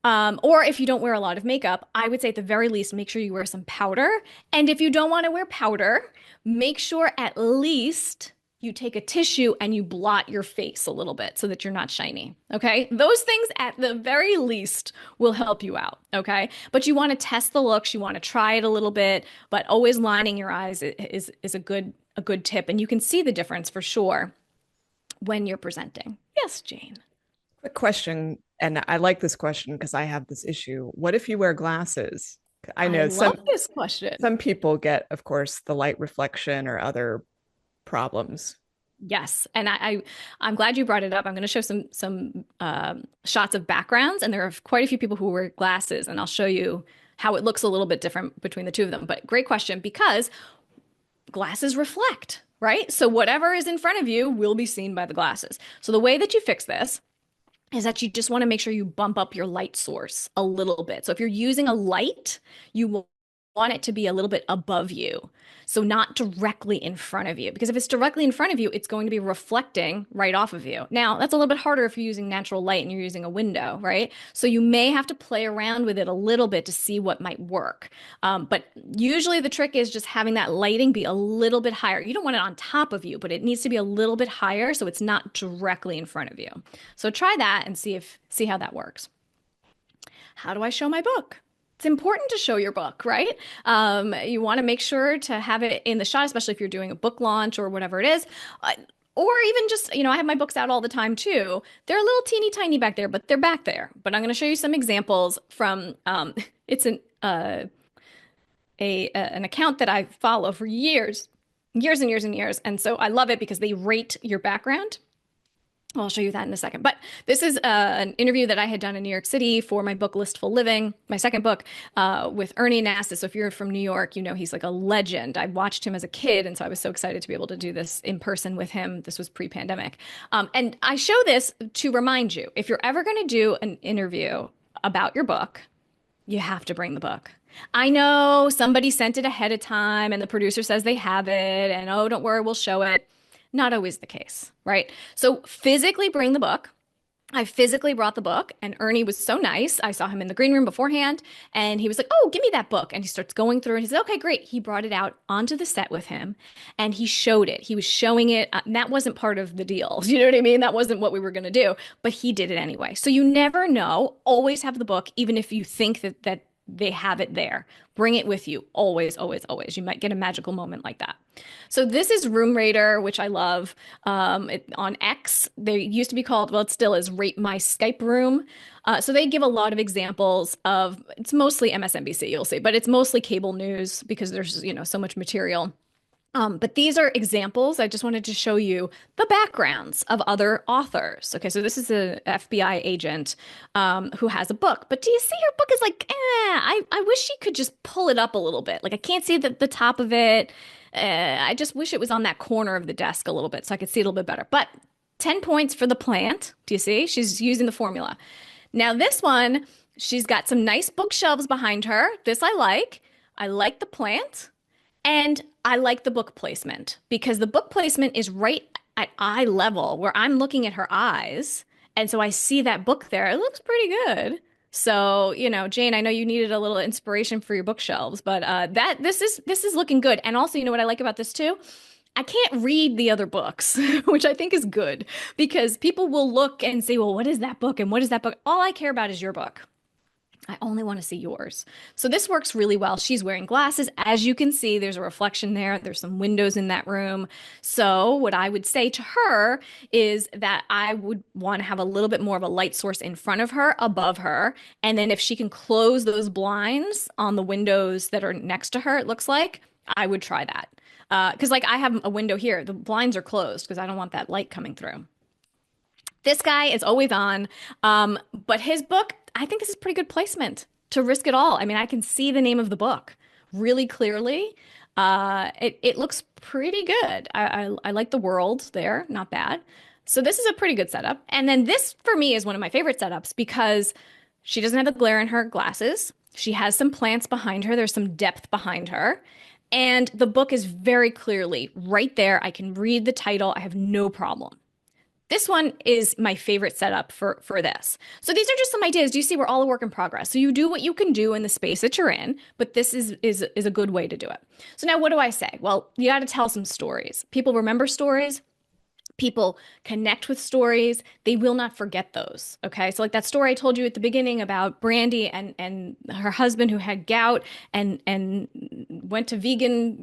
or if you don't wear a lot of makeup, I would say at the very least, make sure you wear some powder. And if you don't want to wear powder, make sure at least you take a tissue and you blot your face a little bit so that you're not shiny, okay? Those things at the very least will help you out, okay? But you want to test the looks, you want to try it a little bit, but always lining your eyes is a good tip, and you can see the difference for sure when you're presenting. Yes, Jane. Quick question, and I like this question because I have this issue. What if you wear glasses? I know love this question. Some people get, of course, the light reflection or other problems. Yes. And I'm glad you brought it up. I'm going to show some shots of backgrounds, and there are quite a few people who wear glasses, and I'll show you how it looks a little bit different between the two of them. But great question, because glasses reflect, right? So whatever is in front of you will be seen by the glasses. So the way that you fix this is that you just want to make sure you bump up your light source a little bit. So if you're using a light, you want it to be a little bit above you. So not directly in front of you, because if it's directly in front of you, it's going to be reflecting right off of you. Now, that's a little bit harder if you're using natural light and you're using a window, right? So you may have to play around with it a little bit to see what might work. But usually the trick is just having that lighting be a little bit higher. You don't want it on top of you, but it needs to be a little bit higher so it's not directly in front of you. So try that and see how that works. How do I show my book? It's important to show your book, right? You want to make sure to have it in the shot, especially if you're doing a book launch or whatever it is. Or even just, I have my books out all the time too. They're a little teeny tiny back there, but they're back there. But I'm going to show you some examples from, it's an account that I follow for years and years and years. And so I love it because they rate your background. I'll show you that in a second. But this is an interview that I had done in New York City for my book, Listful Living, my second book, with Ernie Nastis. So if you're from New York, he's like a legend. I watched him as a kid, and so I was so excited to be able to do this in person with him. This was pre-pandemic. And I show this to remind you, if you're ever going to do an interview about your book, you have to bring the book. I know somebody sent it ahead of time, and the producer says they have it, and oh, don't worry, we'll show it. Not always the case, right? So physically bring the book. I physically brought the book, and Ernie was so nice. I saw him in the green room beforehand, and he was like, oh, give me that book. And he starts going through, and he said, okay, great. He brought it out onto the set with him, and he showed it. He was showing it. And that wasn't part of the deal. You know what I mean? That wasn't what we were going to do, but he did it anyway. So you never know. Always have the book, even if you think that they have it there. Bring it with you. Always, always, always. You might get a magical moment like that. So this is Room Rater, which I love. On X, they used to be called, well, it still is Rate My Skype Room. So they give a lot of examples of, it's mostly MSNBC, you'll see, but it's mostly cable news because there's, so much material. But these are examples. I just wanted to show you the backgrounds of other authors. Okay, so this is an FBI agent who has a book. But do you see her book is like, I wish she could just pull it up a little bit. Like I can't see the top of it. I just wish it was on that corner of the desk a little bit so I could see it a little bit better. But 10 points for the plant. Do you see? She's using the formula. Now this one, she's got some nice bookshelves behind her. This I like. I like the plant. And I like the book placement because the book placement is right at eye level where I'm looking at her eyes. And so I see that book there. It looks pretty good. So, Jane, I know you needed a little inspiration for your bookshelves, but this is looking good. And also, what I like about this too? I can't read the other books, which I think is good because people will look and say, well, what is that book? And what is that book? All I care about is your book. I only want to see yours. So this works really well. She's wearing glasses. As you can see, there's a reflection there. There's some windows in that room. So what I would say to her is that I would want to have a little bit more of a light source in front of her, above her. And then if she can close those blinds on the windows that are next to her, it looks like, I would try that. Because I have a window here. The blinds are closed because I don't want that light coming through. This guy is always on, but his book, I think this is pretty good placement to risk it all. I mean, I can see the name of the book really clearly. It looks pretty good. I like the world there, not bad. So this is a pretty good setup. And then this, for me, is one of my favorite setups because she doesn't have the glare in her glasses. She has some plants behind her. There's some depth behind her. And the book is very clearly right there. I can read the title. I have no problem. This one is my favorite setup for this. So these are just some ideas. Do you see we're all a work in progress? So you do what you can do in the space that you're in, but this is a good way to do it. So now what do I say? Well, you got to tell some stories. People remember stories. People connect with stories. They will not forget those. Okay. So like that story I told you at the beginning about Brandy and her husband who had gout and went to vegan,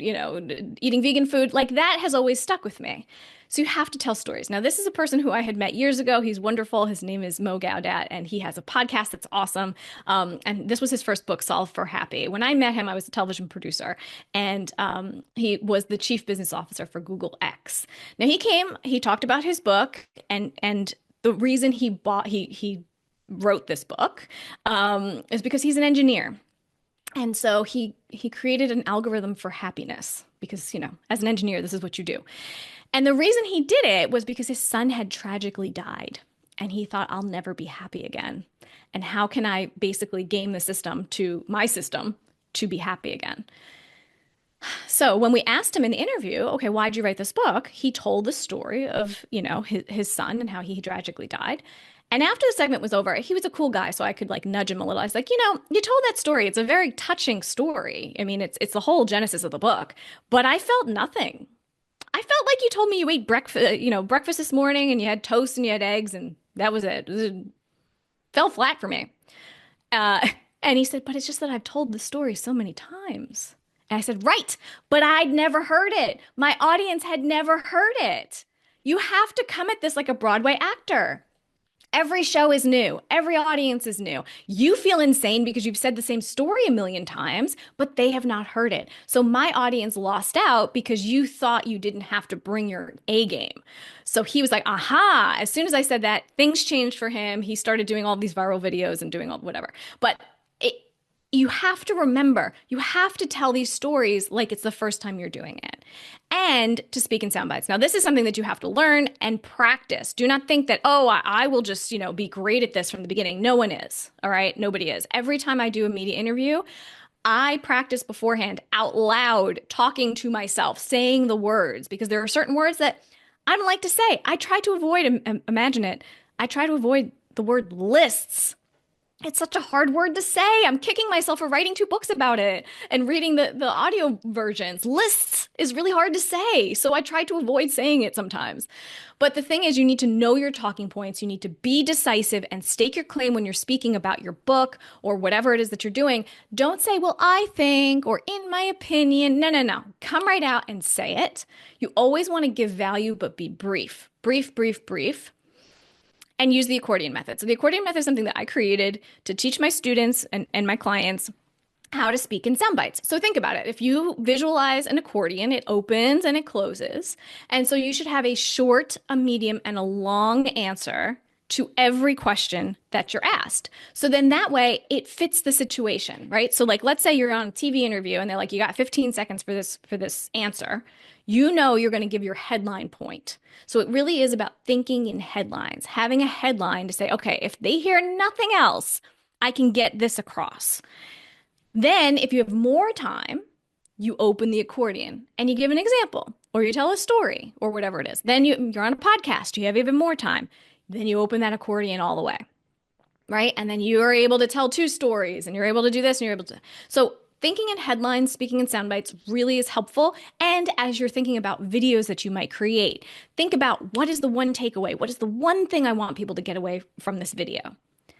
eating vegan food, like that has always stuck with me. So you have to tell stories. Now, this is a person who I had met years ago. He's wonderful. His name is Mo Gaudat, and he has a podcast that's awesome. And this was his first book, Solve for Happy. When I met him, I was a television producer, and he was the chief business officer for Google X. Now, he talked about his book, and the reason he wrote this book is because he's an engineer. And so he created an algorithm for happiness because, as an engineer, this is what you do. And the reason he did it was because his son had tragically died. and he thought, I'll never be happy again. And how can I basically game the system to my system to be happy again? So when we asked him in the interview, okay, why'd you write this book? He told the story of, his son and how he tragically died. And after the segment was over, he was a cool guy, so I could like nudge him a little. I was like, you told that story. It's a very touching story. I mean, it's the whole genesis of the book, but I felt nothing. I felt like you told me you ate breakfast this morning and you had toast and you had eggs and that was it. It fell flat for me. And he said, but it's just that I've told the story so many times. And I said, right, but I'd never heard it. My audience had never heard it. You have to come at this like a Broadway actor. Every show is new. Every audience is new. You feel insane because you've said the same story a million times, but they have not heard it. So my audience lost out because you thought you didn't have to bring your A game. So he was like, aha. As soon as I said that, things changed for him. He started doing all these viral videos and doing all whatever. But you have to remember, you have to tell these stories like it's the first time you're doing it. And to speak in sound bites. Now, this is something that you have to learn and practice. Do not think that, oh, I will just, be great at this from the beginning. No one is, all right? Nobody is. Every time I do a media interview, I practice beforehand out loud, talking to myself, saying the words, because there are certain words that I don't like to say. I try to avoid, imagine it, I try to avoid the word lists. It's such a hard word to say. I'm kicking myself for writing 2 books about it and reading the audio versions. Lists is really hard to say, so I try to avoid saying it sometimes. But the thing is, you need to know your talking points. You need to be decisive and stake your claim when you're speaking about your book or whatever it is that you're doing. Don't say, well, I think, or in my opinion. No. Come right out and say it. You always want to give value, but be brief. Brief. And use the accordion method. So the accordion method is something that I created to teach my students and my clients how to speak in sound bites. So think about it. If you visualize an accordion, it opens and it closes. And so you should have a short, a medium, and a long answer to every question that you're asked. So then that way it fits the situation, right? So like, let's say you're on a TV interview and they're like, you got 15 seconds for this answer. You're going to give your headline point. So it really is about thinking in headlines, having a headline to say, okay, if they hear nothing else, I can get this across. Then if you have more time, you open the accordion and you give an example or you tell a story or whatever it is. Then you're on a podcast, you have even more time. Then you open that accordion all the way, right? And then you are able to tell 2 stories and you're able to do this and you're able to. So thinking in headlines, speaking in sound bites really is helpful. And as you're thinking about videos that you might create, think about what is the one takeaway? What is the one thing I want people to get away from this video?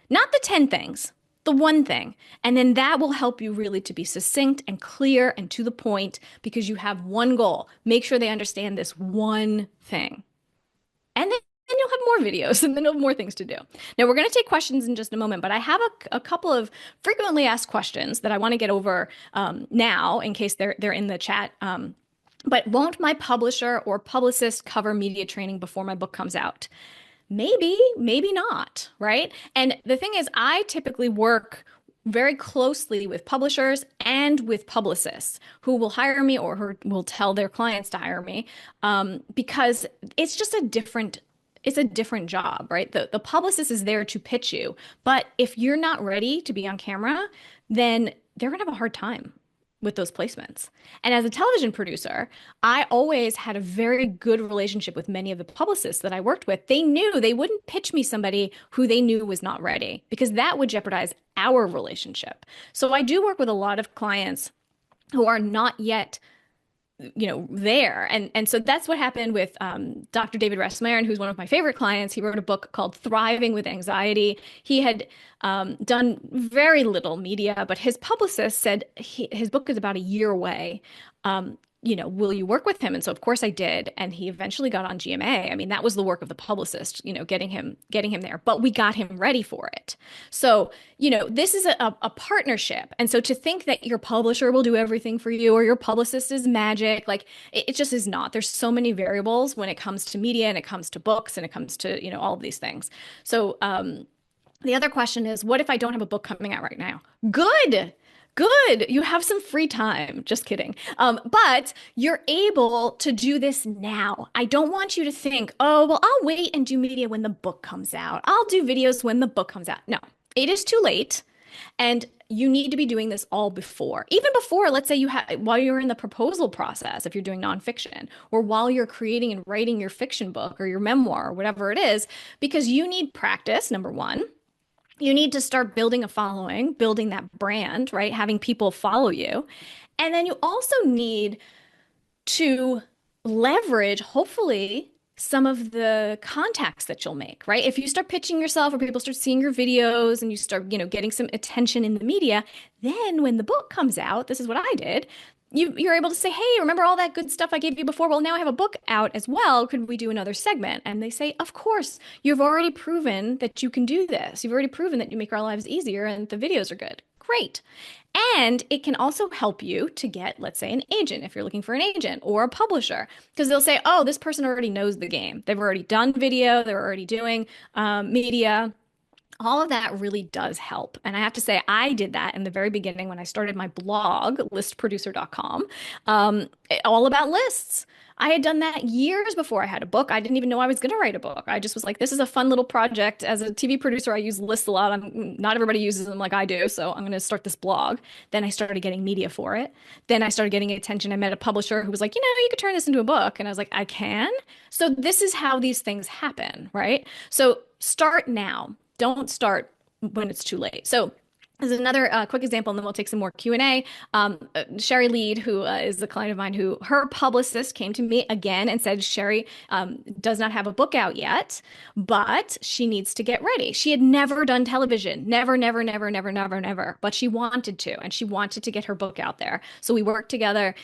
Not the 10 things, the one thing. And then that will help you really to be succinct and clear and to the point because you have one goal. Make sure they understand this one thing. And then you'll have more videos and then you'll have more things to do. Now we're going to take questions in just a moment, but I have a couple of frequently asked questions that I want to get over now in case they're in the chat. But won't my publisher or publicist cover media training before my book comes out? Maybe not, right? And the thing is, I typically work very closely with publishers and with publicists who will hire me or who will tell their clients to hire me because it's just a different job, right? The publicist is there to pitch you. But if you're not ready to be on camera, then they're going to have a hard time with those placements. And as a television producer, I always had a very good relationship with many of the publicists that I worked with. They knew they wouldn't pitch me somebody who they knew was not ready because that would jeopardize our relationship. So I do work with a lot of clients who are not yet there. And so that's what happened with Dr. David Rasmussen, who's one of my favorite clients. He wrote a book called Thriving with Anxiety. He had done very little media, but his publicist said his book is about a year away. Will you work with him? And so of course I did. And he eventually got on GMA. I mean, that was the work of the publicist, getting him there, but we got him ready for it. So, this is a partnership. And so to think that your publisher will do everything for you or your publicist is magic, like it just is not. There's so many variables when it comes to media and it comes to books and it comes to, all of these things. So, the other question is, what if I don't have a book coming out right now? Good. Good. You have some free time. Just kidding. But you're able to do this now. I don't want you to think, oh, well, I'll wait and do media when the book comes out. I'll do videos when the book comes out. No, it is too late. And you need to be doing this all before, even before, let's say you have, while you're in the proposal process, if you're doing nonfiction, or while you're creating and writing your fiction book or your memoir or whatever it is, because you need practice, number one. You need to start building a following, building that brand, right? Having people follow you. And then you also need to leverage, hopefully, some of the contacts that you'll make, right? If you start pitching yourself or people start seeing your videos and you start, getting some attention in the media, then when the book comes out, this is what I did. You're able to say, hey, remember all that good stuff I gave you before? Well, now I have a book out as well. Could we do another segment? And they say, of course, you've already proven that you can do this. You've already proven that you make our lives easier and the videos are good. Great. And it can also help you to get, let's say, an agent if you're looking for an agent or a publisher, because they'll say, oh, this person already knows the game. They've already done video. They're already doing media. All of that really does help. And I have to say, I did that in the very beginning when I started my blog, listproducer.com, all about lists. I had done that years before I had a book. I didn't even know I was going to write a book. I just was like, this is a fun little project. As a TV producer, I use lists a lot. Not everybody uses them like I do, so I'm going to start this blog. Then I started getting media for it. Then I started getting attention. I met a publisher who was like, you could turn this into a book. And I was like, I can? So this is how these things happen, right? So start now. Don't start when it's too late. So there's another quick example, and then we'll take some more Q&A. Sherry Lead, who is a client of mine, who her publicist came to me again and said, Sherry does not have a book out yet, but she needs to get ready. She had never done television, never, never, never, never, never, never, but she wanted to, and she wanted to get her book out there. So we worked together.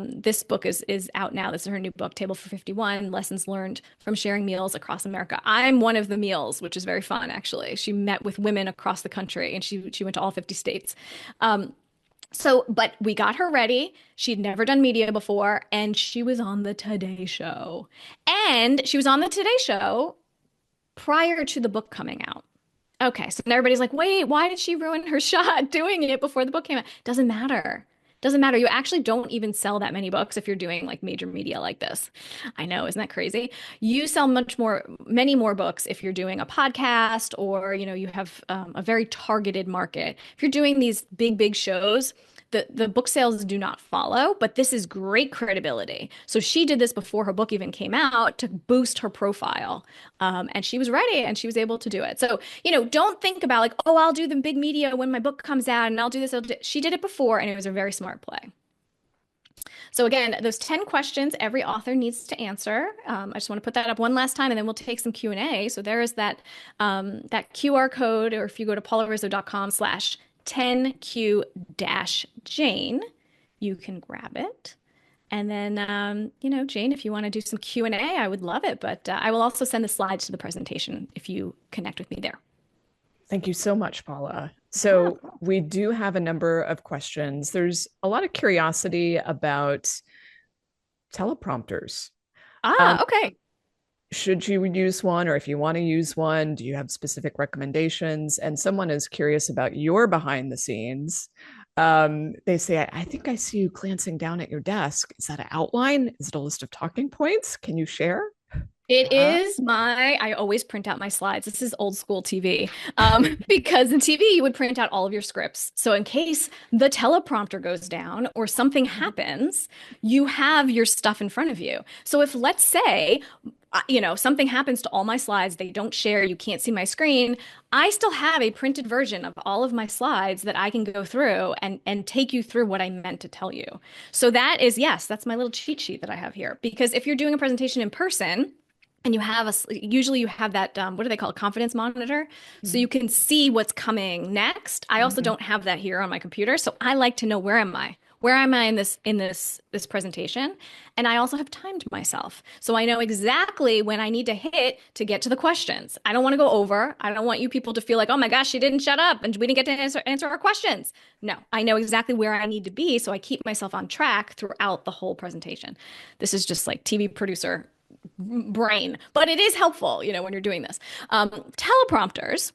This book is out now. This is her new book, Table for 51, Lessons Learned from Sharing Meals Across America. I'm one of the meals, which is very fun, actually. She met with women across the country, and she went to all 50 states. But we got her ready. She'd never done media before, and she was on the Today Show. And she was on the Today Show prior to the book coming out. Okay, so everybody's like, wait, why did she ruin her shot doing it before the book came out? Doesn't matter. Doesn't matter. You actually don't even sell that many books if you're doing like major media like this. I know, isn't that crazy? You sell many more books if you're doing a podcast or, you have a very targeted market. If you're doing these big shows, the book sales do not follow, but this is great credibility. So she did this before her book even came out to boost her profile. And she was ready and she was able to do it. So, don't think about like, oh, I'll do the big media when my book comes out and I'll do this. She did it before, and it was a very smart play. So again, those 10 questions every author needs to answer. I just want to put that up one last time, and then we'll take some Q&A. So there is that QR code, or if you go to paularizzo.com/10Q-Jane, you can grab it. And then, Jane, if you want to do some Q&A, I would love it. But I will also send the slides to the presentation if you connect with me there. Thank you so much, Paula. So we do have a number of questions. There's a lot of curiosity about teleprompters. Okay. Should you use one, or if you want to use one, do you have specific recommendations? And someone is curious about your behind the scenes. They say, I think I see you glancing down at your desk. Is that an outline? Is it a list of talking points? Can you share? It is I always print out my slides. This is old school TV. Because in TV, you would print out all of your scripts. So in case the teleprompter goes down or something happens, you have your stuff in front of you. So if, let's say, something happens to all my slides, they don't share, you can't see my screen, I still have a printed version of all of my slides that I can go through and take you through what I meant to tell you. So that is, yes, that's my little cheat sheet that I have here. Because if you're doing a presentation in person, and usually you have that, what do they call it? Confidence monitor. So you can see what's coming next. I also don't have that here on my computer. So I like to know, where am I? Where am I in this presentation? And I also have timed myself. So I know exactly when I need to hit to get to the questions. I don't want to go over. I don't want you people to feel like, oh my gosh, she didn't shut up and we didn't get to answer our questions. No, I know exactly where I need to be. So I keep myself on track throughout the whole presentation. This is just like TV producer brain, but it is helpful, when you're doing this. Teleprompters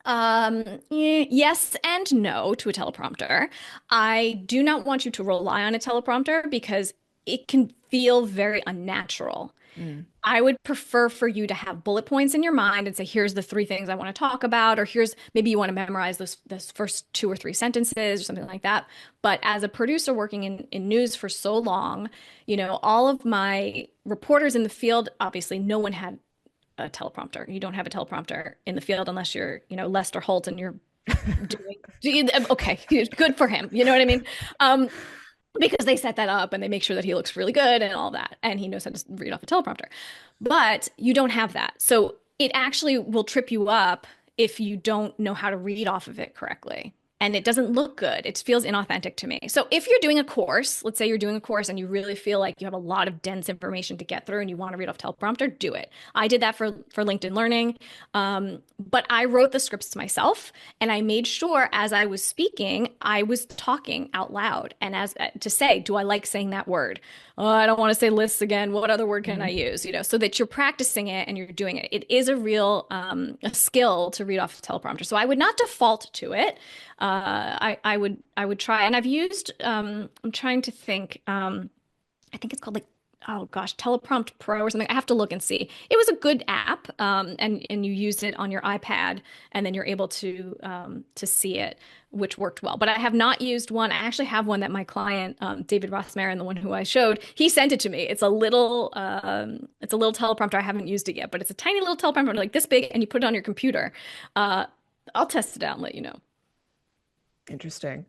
Yes and no to a teleprompter. I do not want you to rely on a teleprompter because it can feel very unnatural. Mm. I would prefer for you to have bullet points in your mind and say, here's the three things I want to talk about, or here's maybe you want to memorize those first two or three sentences or something like that. But as a producer working in news for so long, all of my reporters in the field, obviously no one had a teleprompter. You don't have a teleprompter in the field unless you're, Lester Holt and you're okay, good for him. You know what I mean? Because they set that up and they make sure that he looks really good and all that. And he knows how to read off a teleprompter. But you don't have that. So it actually will trip you up if you don't know how to read off of it correctly. And it doesn't look good. It feels inauthentic to me. So if you're doing a course, let's say you're doing a course and you really feel like you have a lot of dense information to get through and you want to read off teleprompter, do it. I did that for LinkedIn Learning. But I wrote the scripts myself and I made sure as I was speaking, I was talking out loud and as to say, do I like saying that word? Oh, I don't want to say lists again. What other word can I use? So that you're practicing it and you're doing it. It is a real a skill to read off a teleprompter. So I would not default to it. I would try, and I've used. I'm trying to think. I think it's called oh gosh, Teleprompt Pro or something. I have to look and see. It was a good app, and you used it on your iPad, and then you're able to see it, which worked well. But I have not used one. I actually have one that my client, David Rothmarin, the one who I showed, he sent it to me. It's a little teleprompter. I haven't used it yet, but it's a tiny little teleprompter like this big, and you put it on your computer. I'll test it out and let you know. Interesting.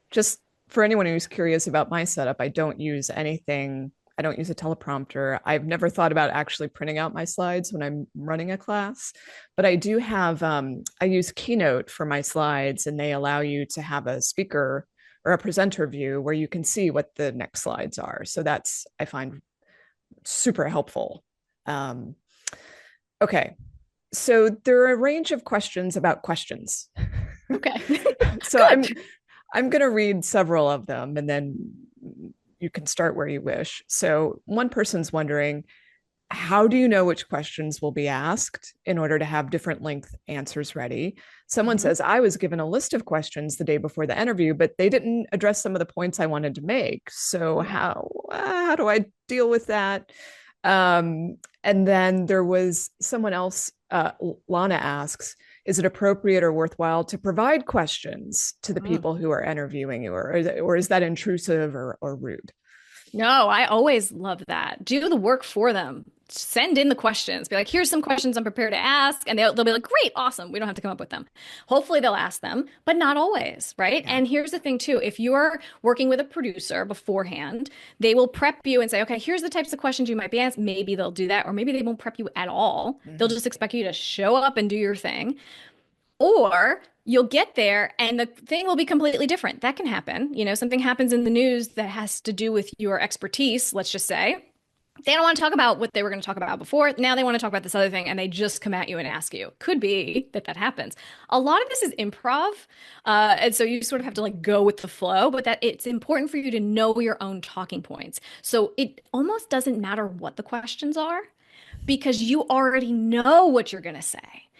Just for anyone who's curious about my setup, I don't use anything. I don't use a teleprompter. I've never thought about actually printing out my slides when I'm running a class, but I do have, I use Keynote for my slides, and they allow you to have a speaker or a presenter view where you can see what the next slides are. So that's, I find, super helpful. Okay. So there are a range of questions about questions. Okay. So I'm going to read several of them and then you can start where you wish. So one person's wondering, how do you know which questions will be asked in order to have different length answers ready? Someone says, I was given a list of questions the day before the interview, but they didn't address some of the points I wanted to make. So how do I deal with that? And then there was someone else, Lana asks, is it appropriate or worthwhile to provide questions to the people who are interviewing you, or is that intrusive or rude? No, I always love that. Do the work for them. Send in the questions. Be like, here's some questions I'm prepared to ask. And they'll be like, great, awesome. We don't have to come up with them. Hopefully they'll ask them, but not always, right? Yeah. And here's the thing too. If you're working with a producer beforehand, they will prep you and say, okay, here's the types of questions you might be asked. Maybe they'll do that, or maybe they won't prep you at all. They'll just expect you to show up and do your thing. Or you'll get there and the thing will be completely different. That can happen. Something happens in the news that has to do with your expertise, let's just say. They don't want to talk about what they were going to talk about before. Now they want to talk about this other thing and they just come at you and ask you. Could be that happens. A lot of this is improv. And so you sort of have to go with the flow, but that it's important for you to know your own talking points. So it almost doesn't matter what the questions are because you already know what you're going to say.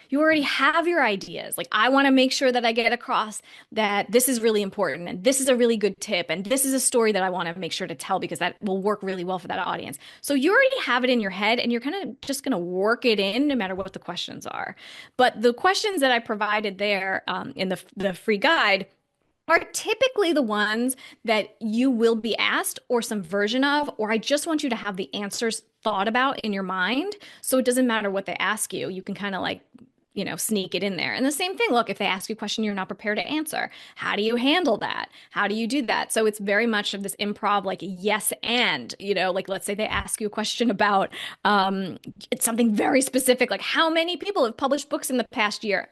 You already have your ideas. I want to make sure that I get across that this is really important and this is a really good tip and this is a story that I want to make sure to tell because that will work really well for that audience. So you already have it in your head and you're kind of just going to work it in no matter what the questions are. But the questions that I provided there in the free guide are typically the ones that you will be asked or some version of, or I just want you to have the answers thought about in your mind. So it doesn't matter what they ask you. You can kind of sneak it in there. And the same thing, look, if they ask you a question you're not prepared to answer, how do you handle that? How do you do that? So it's very much of this improv, yes, and, let's say they ask you a question about it's something very specific, like how many people have published books in the past year?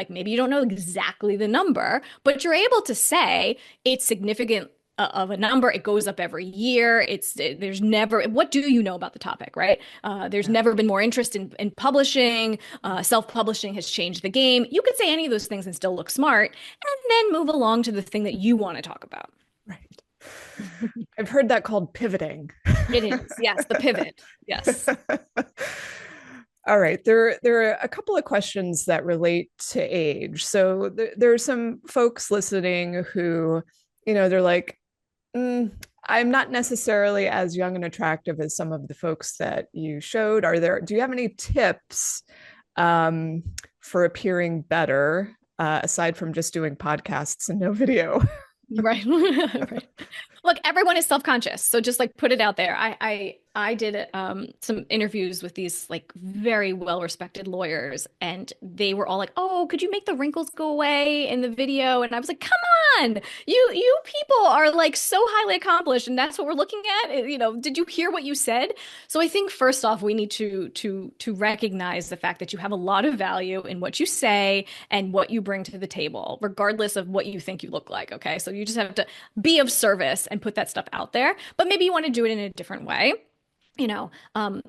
Maybe you don't know exactly the number, but you're able to say it's significant of a number. It goes up every year. There's never, what do you know about the topic, right? There's never been more interest in publishing. Self-publishing has changed the game. You could say any of those things and still look smart and then move along to the thing that you want to talk about. Right. I've heard that called pivoting. It is. Yes. The pivot. Yes. All right, there are a couple of questions that relate to age. So there are some folks listening who, they're like, mm, I'm not necessarily as young and attractive as some of the folks that you showed. Do you have any tips um, for appearing better, aside from just doing podcasts and no video? Right. Right. Look, everyone is self-conscious. So just like put it out there. I did some interviews with these like very well-respected lawyers, and they were all like, "Oh, could you make the wrinkles go away in the video?" And I was like, "Come on, you people are like so highly accomplished, and that's what we're looking at. Did you hear what you said?" So I think first off, we need to recognize the fact that you have a lot of value in what you say and what you bring to the table, regardless of what you think you look like. Okay, so you just have to be of service and put that stuff out there, but maybe you want to do it in a different way. I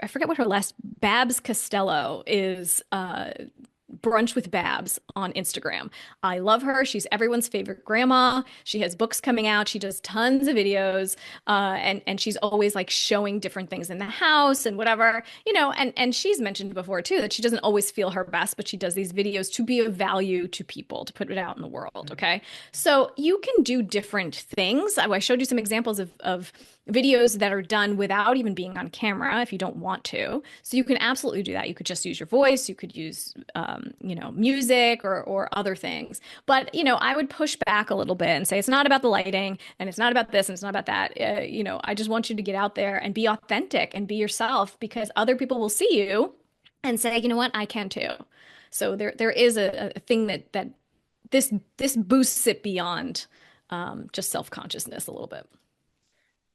forget what her last, Babs Costello is Brunch with Babs on Instagram. I love her. She's everyone's favorite grandma. She has books coming out. She does tons of videos, and she's always like showing different things in the house and whatever, and she's mentioned before too that she doesn't always feel her best, but she does these videos to be of value to people, to put it out in the world. Okay. So you can do different things. I showed you some examples of videos that are done without even being on camera if you don't want to. So you can absolutely do that. You could just use your voice. You could use, music or other things. But, I would push back a little bit and say, it's not about the lighting and it's not about this and it's not about that. I just want you to get out there and be authentic and be yourself, because other people will see you and say, you know what, I can too. So there is a thing that this boosts it beyond just self-consciousness a little bit.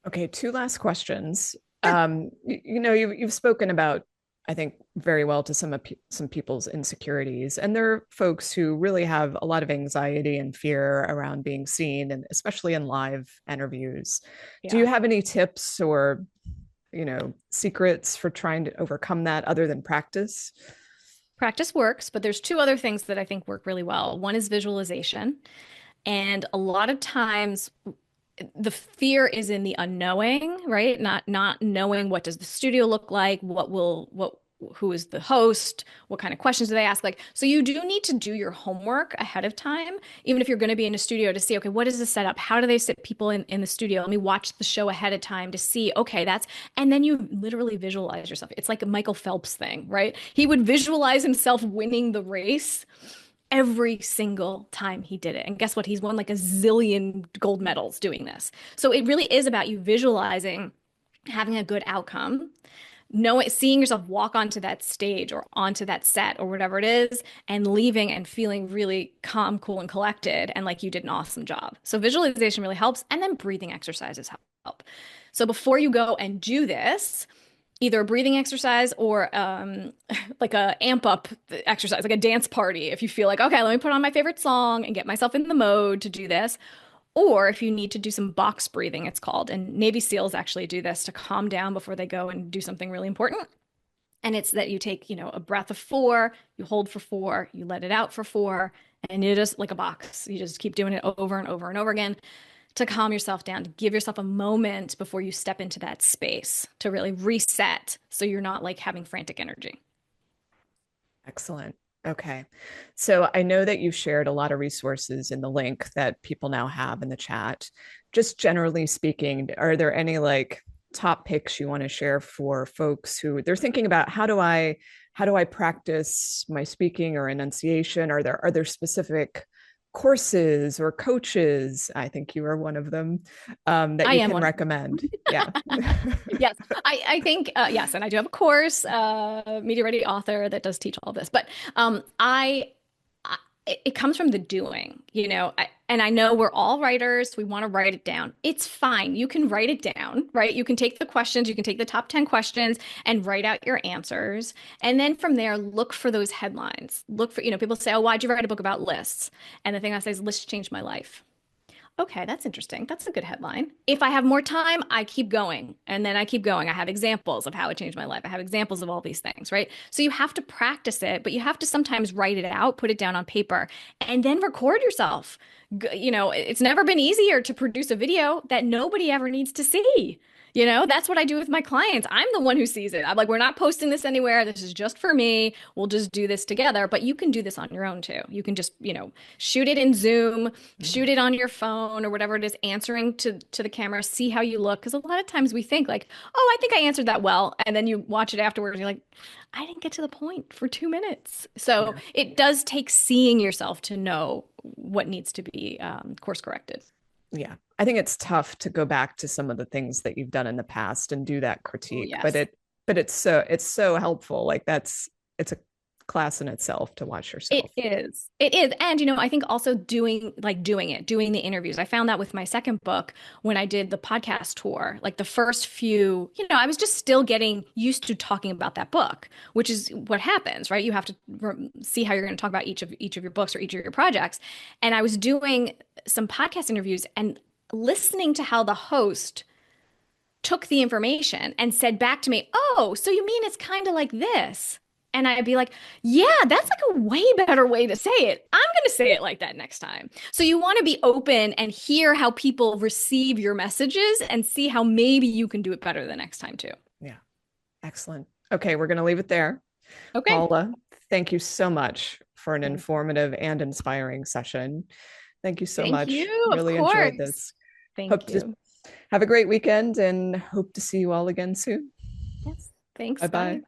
Okay, two last questions. You've spoken about, I think, very well to some people's insecurities, and there are folks who really have a lot of anxiety and fear around being seen, and especially in live interviews. Yeah. Do you have any tips or, secrets for trying to overcome that other than practice? Practice works, but there's two other things that I think work really well. One is visualization, and a lot of times the fear is in the unknowing, right? Not knowing, what does the studio look like? Who is the host? What kind of questions do they ask? So you do need to do your homework ahead of time, even if you're going to be in a studio, to see, okay, what is the setup? How do they sit people in the studio? Let me watch the show ahead of time to see, okay, and then you literally visualize yourself. It's like a Michael Phelps thing, right? He would visualize himself winning the race every single time he did it. And guess what? He's won like a zillion gold medals doing this. So it really is about you visualizing having a good outcome, seeing yourself walk onto that stage or onto that set or whatever it is, and leaving and feeling really calm, cool, and collected, and like you did an awesome job. So visualization really helps. And then breathing exercises help. So before you go and do this, either a breathing exercise or like a amp up exercise, like a dance party. If you feel like, okay, let me put on my favorite song and get myself in the mode to do this. Or if you need to do some box breathing, it's called. And Navy SEALs actually do this to calm down before they go and do something really important. And it's that you take, a breath of 4, you hold for 4, you let it out for 4, and you just, like a box, you just keep doing it over and over and over again, to calm yourself down, to give yourself a moment before you step into that space to really reset, so you're not like having frantic energy. Excellent. Okay. So I know that you've shared a lot of resources in the link that people now have in the chat. Just generally speaking, are there any like top picks you want to share for folks who they're thinking about, how do I practice my speaking or enunciation? Are there specific courses or coaches? I think you are one of them, that you can recommend. Yeah. Yes, I think yes, and I do have a course, Media Ready Author, that does teach all of this. But it comes from the doing, and I know we're all writers. We want to write it down. It's fine. You can write it down, right? You can take the questions, you can take the top 10 questions and write out your answers. And then from there, look for those headlines. Look for, people say, oh, why'd you write a book about lists? And the thing I say is, lists changed my life. Okay, that's interesting. That's a good headline. If I have more time, I keep going. And then I keep going. I have examples of how it changed my life. I have examples of all these things, right? So you have to practice it, but you have to sometimes write it out, put it down on paper, and then record yourself. It's never been easier to produce a video that nobody ever needs to see. You know, that's what I do with my clients. I'm the one who sees it. I'm like, we're not posting this anywhere. This is just for me. We'll just do this together. But you can do this on your own too. You can just, shoot it in Zoom, shoot it on your phone or whatever it is, answering to the camera, see how you look. Because a lot of times we think like, oh, I think I answered that well. And then you watch it afterwards and you're like, I didn't get to the point for 2 minutes. So it does take seeing yourself to know what needs to be course corrected. Yeah. I think it's tough to go back to some of the things that you've done in the past and do that critique, yes. but it's so helpful. Like it's a class in itself to watch yourself. It is. And, I think also doing the interviews. I found that with my second book when I did the podcast tour, like the first few, I was just still getting used to talking about that book, which is what happens, right? You have to see how you're going to talk about each of your books or each of your projects. And I was doing some podcast interviews and listening to how the host took the information and said back to me, oh, so you mean it's kind of like this? And I'd be like, yeah, that's like a way better way to say it. I'm going to say it like that next time. So you want to be open and hear how people receive your messages and see how maybe you can do it better the next time too. Yeah. Excellent. Okay. We're going to leave it there. Okay. Paula, thank you so much for an informative and inspiring session. Thank you so much. Really enjoyed this. Thank you. Have a great weekend and hope to see you all again soon. Yes. Thanks. Bye-bye.